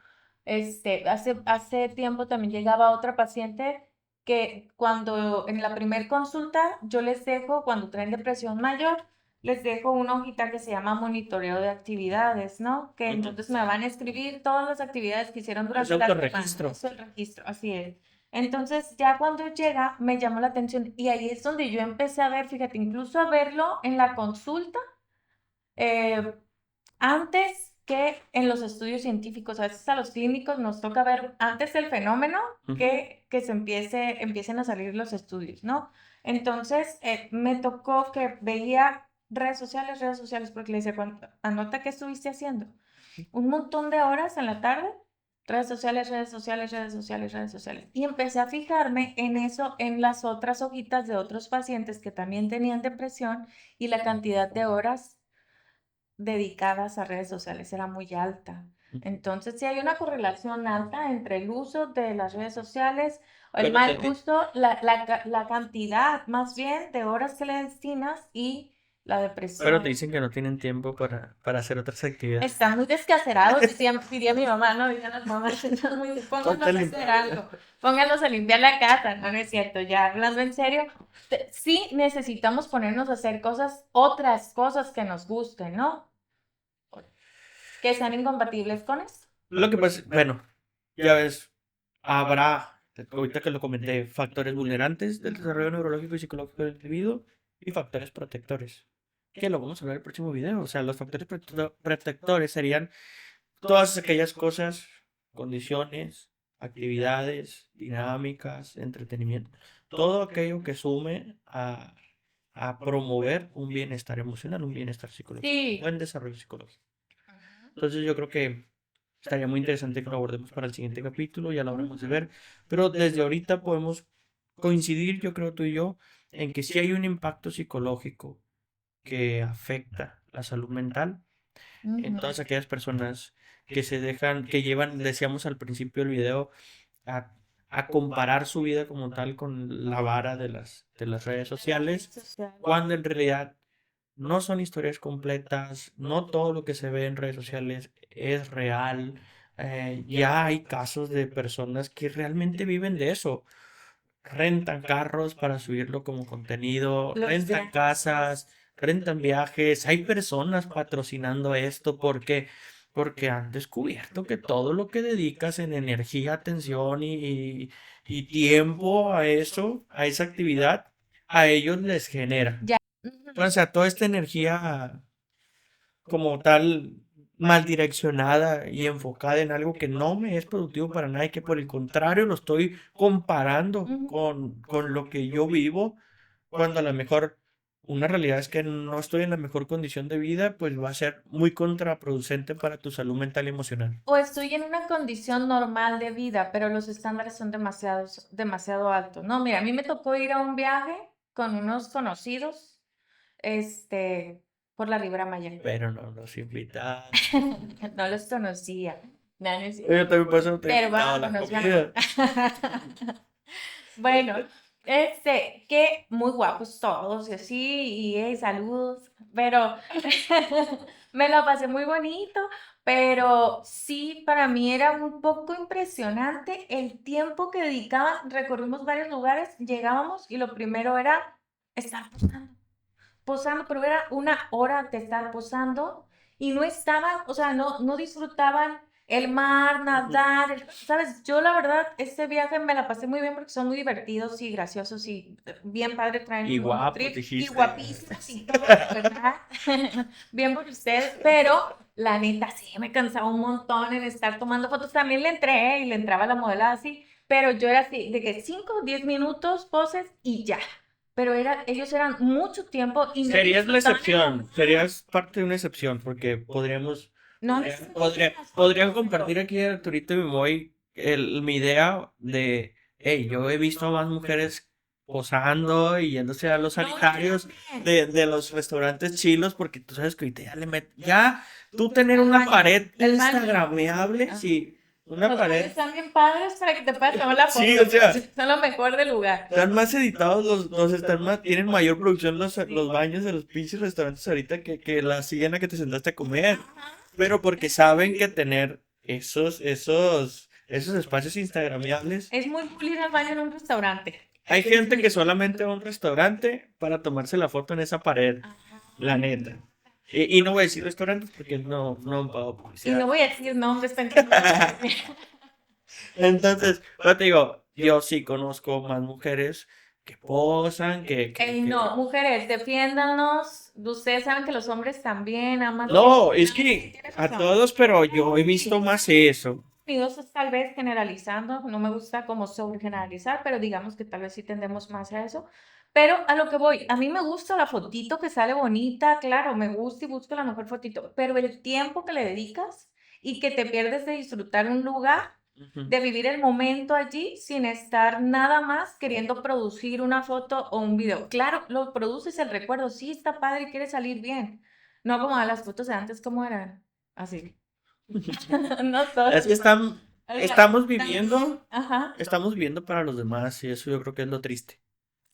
Hace tiempo también llegaba otra paciente que cuando en la primer consulta yo les dejo, cuando traen depresión mayor, les dejo una hojita que se llama monitoreo de actividades, ¿no? Que Ujú. entonces me van a escribir todas las actividades que hicieron Es durante la semana. autorregistro. Eso es el registro, así es. Entonces, ya cuando llega, me llamó la atención y ahí es donde yo empecé a ver, fíjate, incluso a verlo en la consulta, eh, antes que en los estudios científicos. A veces a los clínicos nos toca ver antes el fenómeno Ujú. que empiecen a salir los estudios, ¿no? Entonces, me tocó que veía redes sociales, porque le decía, anota qué estuviste haciendo un montón de horas en la tarde, redes sociales, redes sociales, redes sociales, redes sociales. Y empecé a fijarme en eso, en las otras hojitas de otros pacientes que también tenían depresión y la cantidad de horas dedicadas a redes sociales era muy alta. Ujú. Entonces, sí hay una correlación alta entre el uso de las redes sociales, o el Pero mal uso, la cantidad más bien de horas que le destinas y la pero depresión. te dicen que no tienen tiempo para hacer otras actividades. Están muy descacerados, diría mi mamá, ¿no? Dirían las mamás, están muy, Ponte a pónganlos a hacer limpiar. algo, pónganlos a limpiar la casa, no, no es cierto, ya hablando en serio, sí necesitamos ponernos a hacer cosas, otras cosas que nos gusten, ¿no? Que sean incompatibles con eso. Lo que pasa, bueno, ya ves, habrá, ahorita que lo comenté, factores vulnerantes del desarrollo neurológico y psicológico del individuo y factores protectores. Que lo vamos a ver en el próximo video. O sea, los factores protectores serían todas aquellas cosas, condiciones, actividades, dinámicas, entretenimiento, todo aquello que sume a promover un bienestar emocional, un bienestar psicológico, un Sí. buen desarrollo psicológico. Ujú. Entonces yo creo que estaría muy interesante que lo abordemos para el siguiente capítulo, ya lo habremos de ver, pero desde ahorita podemos coincidir, yo creo tú y yo, en que sí hay un impacto psicológico que afecta la salud mental en Ujú. todas aquellas personas que se dejan, que llevan, decíamos al principio del video, a, a comparar su vida como tal con la vara de las redes De la red sociales, social. cuando en realidad no son historias completas, no todo lo que se ve en redes sociales es real. Ya hay casos de personas que realmente viven de eso. rentan carros para subirlo como contenido, Los rentan viajes. casas, rentan viajes. Hay personas patrocinando esto porque han descubierto que todo lo que dedicas en energía, atención y tiempo a eso, a esa actividad, a ellos les genera. Ya. Ujú. O sea, toda esta energía como tal mal direccionada y enfocada en algo que no me es productivo para nada y que por el contrario lo estoy comparando Ujú. con lo que yo vivo, cuando a lo mejor una realidad es que no estoy en la mejor condición de vida, pues va a ser muy contraproducente para tu salud mental y emocional. O estoy en una condición normal de vida, pero los estándares son demasiado, demasiado altos. No, mira, a mí me tocó ir a un viaje con unos conocidos, este, por la Ribera Maya. Pero no nos invitan. No los conocía. No, no es cierto. Yo también por eso no te he Pero invitado a la vámonos, vámonos. comida. Bueno, que muy guapos todos y así, y saludos, pero me la pasé muy bonito, pero sí, para mí era un poco impresionante el tiempo que dedicaban. Recorrimos varios lugares, llegábamos y lo primero era estar posando, pero era una hora de estar posando y no estaban, o sea, no disfrutaban el mar, Ujú. nadar, ¿sabes? Yo la verdad, este viaje me la pasé muy bien porque son muy divertidos y graciosos y bien padre, traen Y un buen guapos, trip y dijiste. guapísimos y todo, ¿verdad? Bien por ustedes, pero la neta sí me cansaba un montón en estar tomando fotos. También le entré y le entraba la modelada así, pero yo era así, de que 5 o 10 minutos poses y ya. Pero ellos eran mucho tiempo y no Serías la disfrutaban el excepción, momento. serías parte de una excepción, porque No disfrutaban las podrían fotos, compartir aquí Arturito y Mimoy mi idea de, hey, yo he visto a más mujeres posando y yéndose a los no, yo sanitarios también. de los restaurantes chilos, porque tú sabes que ahorita ya ya tú tener Al una baño, pared el baño. instagrameable, Ajá. sí, una Los baños pared, están bien padres para que te puedas tomar la sí, foto. o sea, Son lo mejor del lugar. están más editados, están más, tienen mayor producción los baños de los pinches restaurantes ahorita que la silla en la que te sentaste a comer. Ajá. Pero porque saben que tener esos espacios instagramiables. Es muy cool ir al baño en un restaurante. Hay gente que solamente va a un restaurante para tomarse la foto en esa pared, Ajá. la neta. Y no voy a decir restaurantes porque no han pagado Y no publicidad. voy a decir nombres, pero Entonces, pero te digo, yo sí conozco más mujeres que posan, ey, no, mujeres, defiéndanos. Ustedes saben que los hombres también aman. No, es No, sí, que tienes a razón. todos, pero yo he visto más eso. Unidos es tal vez generalizando, no me gusta como sobregeneralizar, pero digamos que tal vez sí tendemos más a eso. Pero a lo que voy, a mí me gusta la fotito que sale bonita, claro, me gusta y busco la mejor fotito, pero el tiempo que le dedicas y que te pierdes de disfrutar un lugar, Ujú. de vivir el momento allí sin estar nada más queriendo producir una foto o un video. Claro, lo produces el recuerdo, sí está padre y quiere salir bien. No como a las fotos de antes, ¿cómo eran? Así. No Es todas. que O sea, ajá, estamos viviendo para los demás y eso yo creo que es lo triste.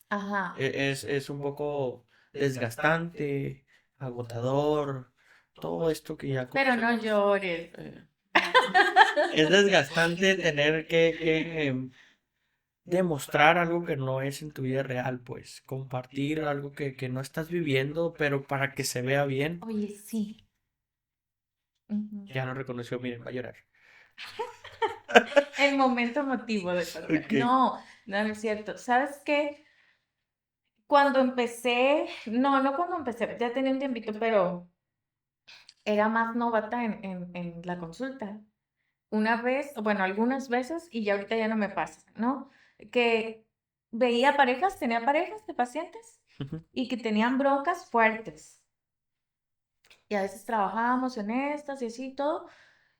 ajá. Es un poco desgastante, agotador, todo esto que ya Pero no conocemos. llores. eh, es desgastante tener que demostrar algo que no es en tu vida real, pues compartir algo que no estás viviendo, pero para que se vea bien. Oye, sí. Ujú. Ya no reconoció, miren, va a llorar. El momento emotivo de verdad. Ok. No es cierto. ¿Sabes qué? Cuando empecé, no cuando empecé, ya tenía un tiempito, pero era más novata en la consulta. Una vez, bueno, algunas veces, y ya ahorita ya no me pasa, ¿no? Que veía parejas, tenía parejas de pacientes y que tenían broncas fuertes. Y a veces trabajábamos en estas y así y todo.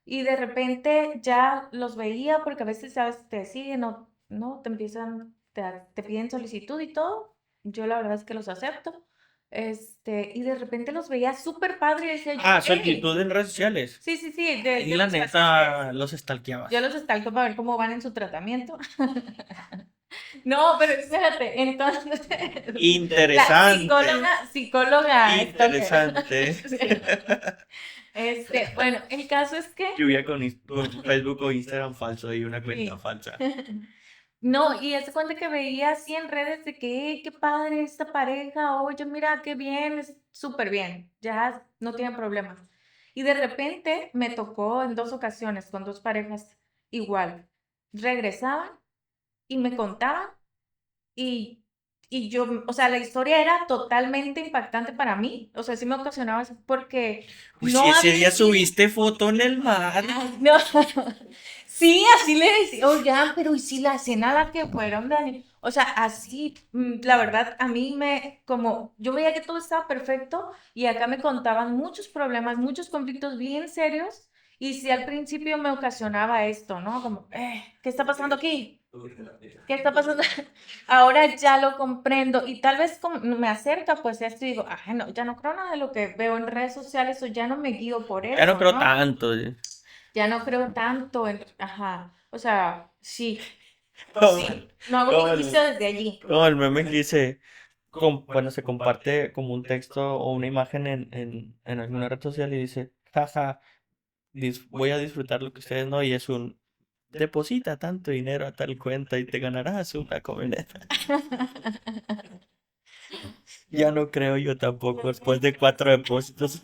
Y de repente ya los veía porque a veces, ¿sabes? Te siguen o no, te empiezan, te piden solicitud y todo. Yo la verdad es que los acepto. Y de repente los veía súper padre y decía yo, Ah, solicitud hey, en redes sociales. sí, sí, sí, Y de la mis pacientes. neta, los Yo stalkeabas. los stalkeo para ver cómo van en su tratamiento. No, pero espérate, entonces, la Interesante. psicóloga, stalker. Interesante. Sí. Bueno, el caso es que Lluvia con Facebook o Instagram falso y una cuenta sí. falsa. No, y hace cuenta que veía así en redes de que: qué padre esta pareja, oye, mira qué bien, es súper bien, ya no tienen problemas". Y de repente me tocó en 2 ocasiones con 2 parejas igual. Regresaban y me contaban y yo, o sea, la historia era totalmente impactante para mí, o sea, sí me ocasionaba así porque Pues si no ese había día sido. subiste foto en el mar. Ay, no. Sí, así le decía, oigan, pero ¿y si la cena a la que fueron, Dani? O sea, así, la verdad, a mí como, yo veía que todo estaba perfecto y acá me contaban muchos problemas, muchos conflictos bien serios y si al principio me ocasionaba esto, ¿no? Como, ¿qué está pasando aquí? ¿Qué está pasando? Ahora ya lo comprendo y tal vez como me acerca pues esto y digo, ay, no, ya no creo nada de lo que veo en redes sociales o ya no me guío por Ya no eso, creo ¿no? tanto. Ya no creo tanto en, ajá, o sea, sí, Como, sí, no hago mi como juicio el, desde allí. como el meme que dice, bueno, se comparte como un texto o una imagen en alguna red social y dice, jaja, voy a disfrutar lo que ustedes no, y es un, deposita tanto dinero a tal cuenta y te ganarás una camioneta. Ya no creo yo tampoco, después de 4 depósitos.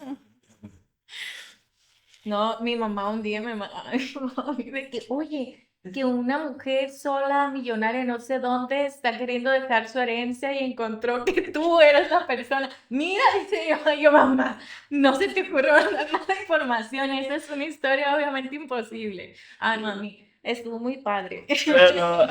No, mi mamá un día de que, oye, que una mujer sola, millonaria, no sé dónde, está queriendo dejar su herencia y encontró que tú eras la persona. Mira, dice yo, mamá, no se te ocurrió dar nada información, esa es una historia obviamente imposible. Ay, mami, estuvo muy padre. Pero,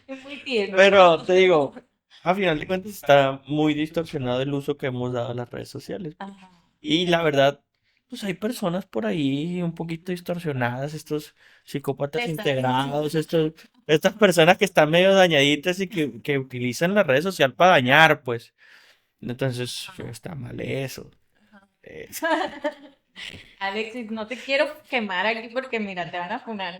Es muy tierno. pero te digo, a final de cuentas está muy distorsionado el uso que hemos dado a las redes sociales. Ajá. Y la verdad, pues hay personas por ahí un poquito distorsionadas, estos psicópatas integrados, Pesadísimo. estas personas que están medio dañaditas y que utilizan la red social para dañar, pues. Entonces, está mal eso. Eh, Alexis, no te quiero quemar aquí porque mira, te van a funar.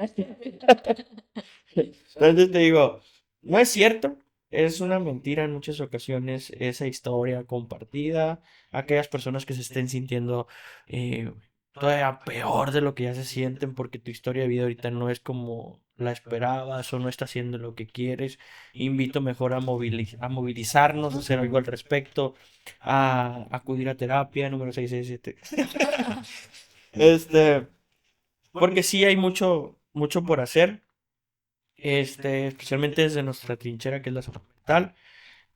Entonces te digo, no es cierto, es una mentira en muchas ocasiones esa historia compartida. Aquellas personas que se estén sintiendo eh, todavía peor de lo que ya se sienten porque tu historia de vida ahorita no es como la esperabas o no está haciendo lo que quieres. Invito mejor a a movilizarnos, a hacer algo al respecto, a acudir a terapia, número 667. Este, porque sí hay mucho por hacer, especialmente desde nuestra trinchera, que es la salud mental,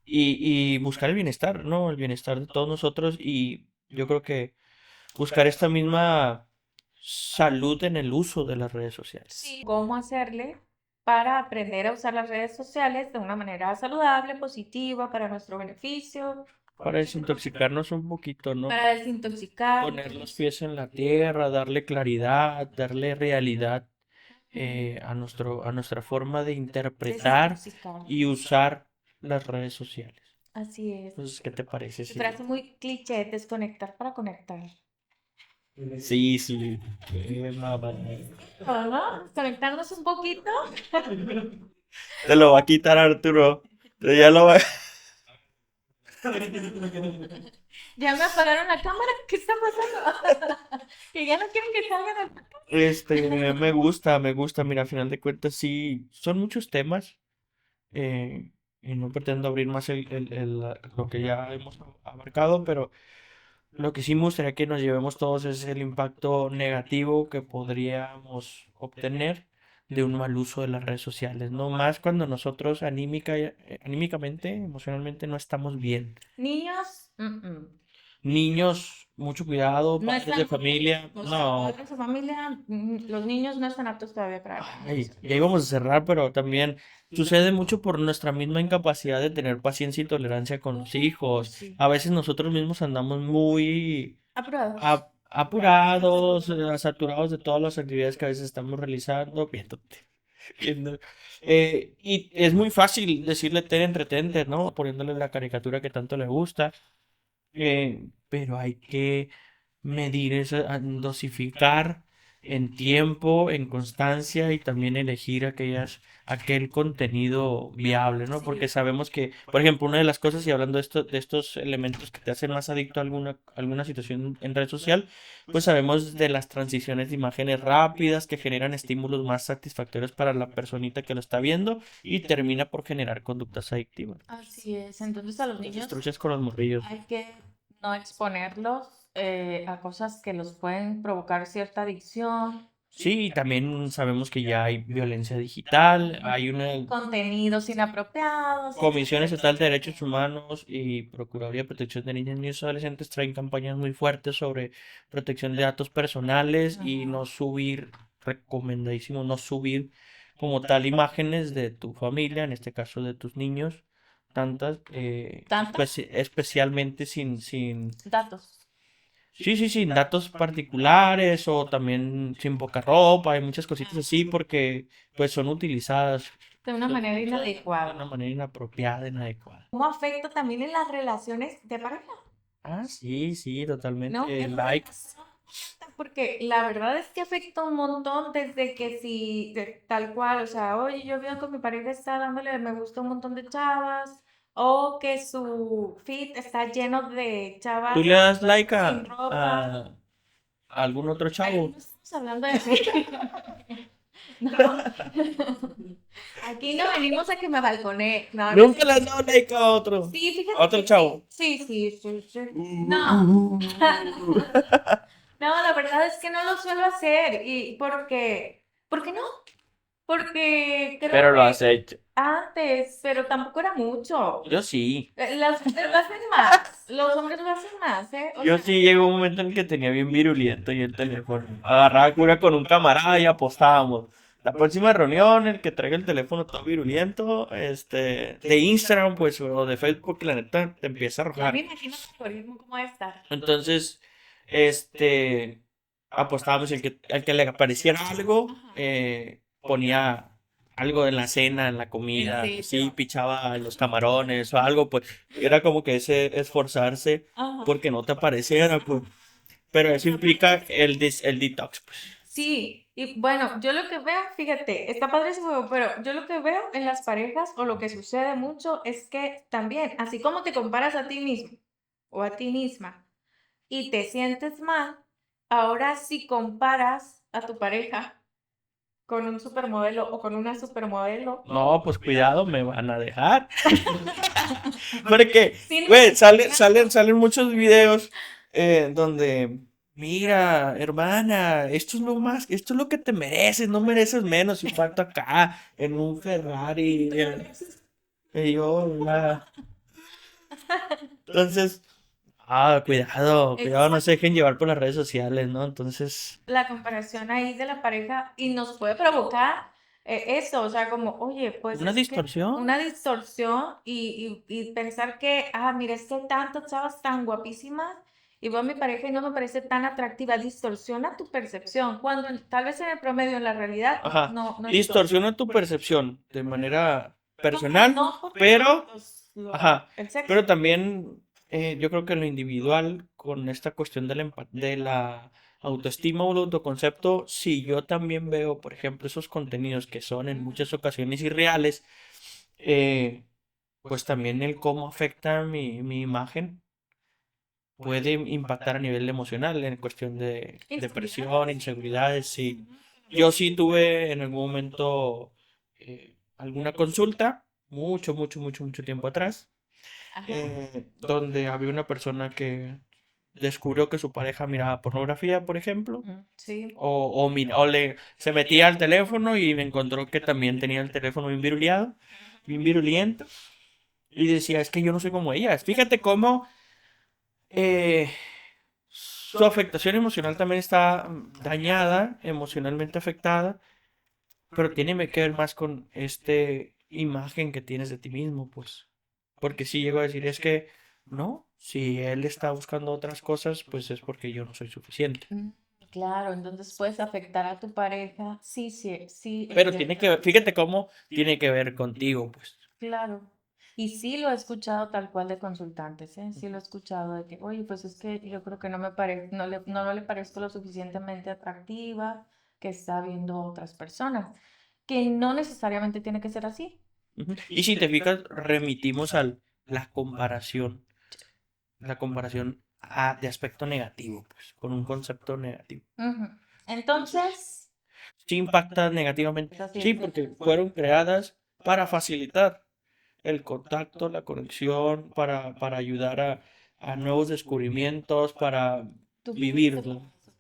y buscar el bienestar, ¿no? El bienestar de todos nosotros, y yo creo que buscar esta misma salud en el uso de las redes sociales. Sí, cómo hacerle para aprender a usar las redes sociales de una manera saludable, positiva, para nuestro beneficio, Para desintoxicarnos un poquito, ¿no? para desintoxicarnos, Poner los pies en la tierra, darle claridad, darle realidad a nuestra forma de interpretar desintoxicarnos. y usar las redes sociales. Así es. Entonces, ¿qué te parece? Sí. Frase muy cliché, desconectar para conectar. Sí, sí. Mamá. ¿No? Desconectarnos un poquito. Te lo va a quitar Arturo. Ya lo va. Ya me apagaron la cámara, ¿qué está pasando? Que ya no quieren que salgan. Me gusta. Mira, a final de cuentas, sí, son muchos temas. Y no pretendo abrir más lo que ya hemos abarcado, pero lo que sí me gustaría que nos llevemos todos es el impacto negativo que podríamos obtener de un mal uso de las redes sociales, no más cuando nosotros anímicamente, emocionalmente no estamos bien. Niños, Niños, mucho cuidado, no padres de están, familia, o sea, no. padres de familia, los niños no están aptos todavía para la red Ay, social. ya íbamos a cerrar, pero también sucede mucho por nuestra misma incapacidad de tener paciencia y tolerancia con los hijos. Sí. A veces nosotros mismos andamos muy Aprobados. apurados, saturados de todas las actividades que a veces estamos realizando, viendo. Y es muy fácil decirle entretente, ¿no? Poniéndole la caricatura que tanto le gusta. Pero hay que medir eso, dosificar en tiempo, en constancia y también elegir aquel contenido viable, ¿no? Porque Sí. sabemos que, por ejemplo, una de las cosas, y hablando de estos elementos que te hacen más adicto a alguna situación en red social, pues sabemos de las transiciones de imágenes rápidas que generan estímulos más satisfactorios para la personita que lo está viendo y termina por generar conductas adictivas. Así es. Entonces a los Entonces niños truchas con los morrillos. hay que no exponerlos a cosas que los pueden provocar cierta adicción, Sí, y también sabemos que ya hay violencia digital, hay una contenidos inapropiados, Comisión etcétera, Estatal de etcétera. Derechos Humanos y Procuraduría de Protección de Niñas, Niños y Adolescentes traen campañas muy fuertes sobre protección de datos personales y no Ajá. subir, recomendadísimo, no subir como tal imágenes de tu familia, en este caso de tus niños, tantas, ¿Tantas? especialmente Datos. sí, sí, sin datos particulares o también sin poca ropa, hay muchas cositas así porque pues son utilizadas De una manera de una inadecuada. manera inapropiada, inadecuada. ¿Cómo afecta también en las relaciones de pareja? Ah, sí, sí, ¿No? totalmente. En Like. relación, porque la verdad es que afecta un montón desde que si, tal cual, o sea, oye, yo veo que mi pareja está dándole me gusta a un montón de chavas, o que su feed está lleno de ¿Tú chavas le das like sin ropa. a algún otro Aquí chavo? no estamos hablando de mí. No. Aquí no venimos a que me balconee. No, no es Nunca le has cierto. dado like a otro, Sí, a fíjate otro que sí. chavo. Sí, sí, sí, sí. No. No, la verdad es que no lo suelo hacer. ¿Y por qué no? Porque creo Pero lo has que hecho. antes, pero tampoco era mucho. Yo sí. Las mujeres lo hacen más. Los hombres lo hacen más, ¿eh? O Yo sea, sí llegó un momento en el que tenía bien virulento y el teléfono. Agarraba cura con un camarada y apostábamos. La próxima reunión, el que traiga el teléfono todo virulento, de Instagram, pues, o de Facebook, la neta, te empieza a ya me arrojar. imagino el algoritmo cómo va a estar. Entonces, este, apostábamos el que le apareciera algo, Ajá. ponía algo en la cena, en la ¿En comida, sí, serio? pichaba en los camarones o algo, pues, era como que ese esforzarse Ajá. porque no te apareciera, pues. Pero eso implica el detox, pues. Sí, y bueno, yo lo que veo, fíjate, está padre ese juego, pero yo lo que veo en las parejas o lo que sucede mucho es que también, así como te comparas a ti mismo o a ti misma y te sientes mal, ahora si comparas a tu pareja con un supermodelo o con una supermodelo, No, pues cuidado, me van a dejar. Porque, sí nos güey, están salen muchos videos donde, mira, hermana, esto es lo que te mereces, no mereces menos. Y falta acá, en un Ferrari. Y yo, entonces, cuidado, no se dejen llevar por las redes sociales, ¿no? Entonces, la comparación ahí de la pareja y nos puede provocar eso, o sea, como, oye, pues una es que distorsión. una distorsión y pensar que, mira, es que hay tantas chavas tan guapísimas y veo a mi pareja y no me parece tan atractiva, distorsiona tu percepción, cuando tal vez en el promedio, en la realidad, Ajá, no es distorsiona tu percepción de manera personal, no por pero, ajá, el sexo. pero también yo creo que en lo individual, con esta cuestión de la autoestima o el autoconcepto, si yo también veo, por ejemplo, esos contenidos que son en muchas ocasiones irreales, eh, pues también el cómo afecta mi imagen puede impactar a nivel emocional en cuestión de depresión, Inseguridades. inseguridades, sí. Ujú. Yo sí tuve en algún momento alguna consulta, mucho tiempo atrás, Ajá. donde había una persona que descubrió que su pareja miraba pornografía, por ejemplo, Sí. se metía al teléfono y encontró que también tenía el teléfono bien viruleado, bien virulento, y decía, es que yo no soy como ella. Fíjate cómo eh, su afectación emocional también está dañada, emocionalmente afectada, pero tiene que ver más con imagen que tienes de ti mismo, pues. Porque si llego a decir, es que no, si él está buscando otras cosas, pues es porque yo no soy suficiente. Mm, claro, entonces puedes afectar a tu pareja. Sí, sí, sí, es Pero tiene que cierto. ver, fíjate cómo tiene que ver contigo, pues. Claro. Y sí lo he escuchado tal cual de consultantes, ¿eh? Sí lo he escuchado de que, oye, pues es que yo creo que no me parece, no le parezco lo suficientemente atractiva, que está viendo otras personas, que no necesariamente tiene que ser así. Ujú. Y si te fijas, remitimos a la comparación de aspecto negativo, pues, con un concepto negativo. Ujú. Entonces, Sí impacta negativamente. es así Sí, es. porque fueron creadas para facilitar el contacto, la conexión, para ayudar a nuevos descubrimientos, para ¿Tú fuiste por vivirlo. eso?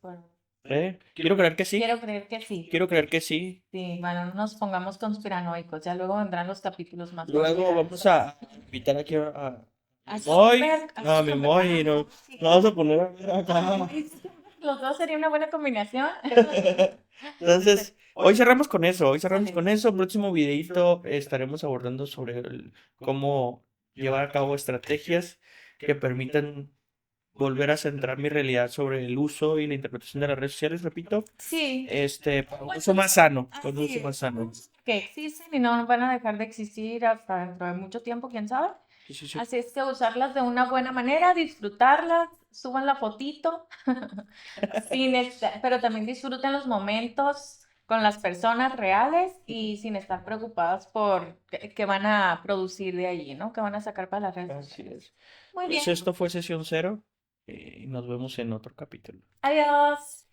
¿Eh? Quiero creer que sí. Quiero creer que sí. Quiero creer que sí. Sí, bueno, no nos pongamos conspiranoicos, ya luego vendrán los capítulos más Luego conspiranoicos. vamos a invitar aquí A Moy. Zuckerberg, a No, a mi Zuckerberg. Moy. No, Sí. no vamos a poner a ver acá. Ay, los dos sería una buena combinación. Entonces, hoy cerramos con eso. Hoy cerramos Vale. con eso. Próximo videito estaremos abordando sobre cómo llevar a cabo estrategias que permitan volver a centrar mi realidad sobre el uso y la interpretación de las redes sociales, repito, Sí, para un uso más sano, con un así uso es. más sano. Que existen y no van a dejar de existir hasta dentro de mucho tiempo, quién sabe. Sí, sí, sí. Así es que usarlas de una buena manera, disfrutarlas, suban la fotito, pero también disfruten los momentos con las personas reales y sin estar preocupados por qué van a producir de allí, ¿no? ¿Qué van a sacar para las redes Así sociales? es. Muy Pues bien. esto fue sesión cero y nos vemos en otro capítulo. Adiós.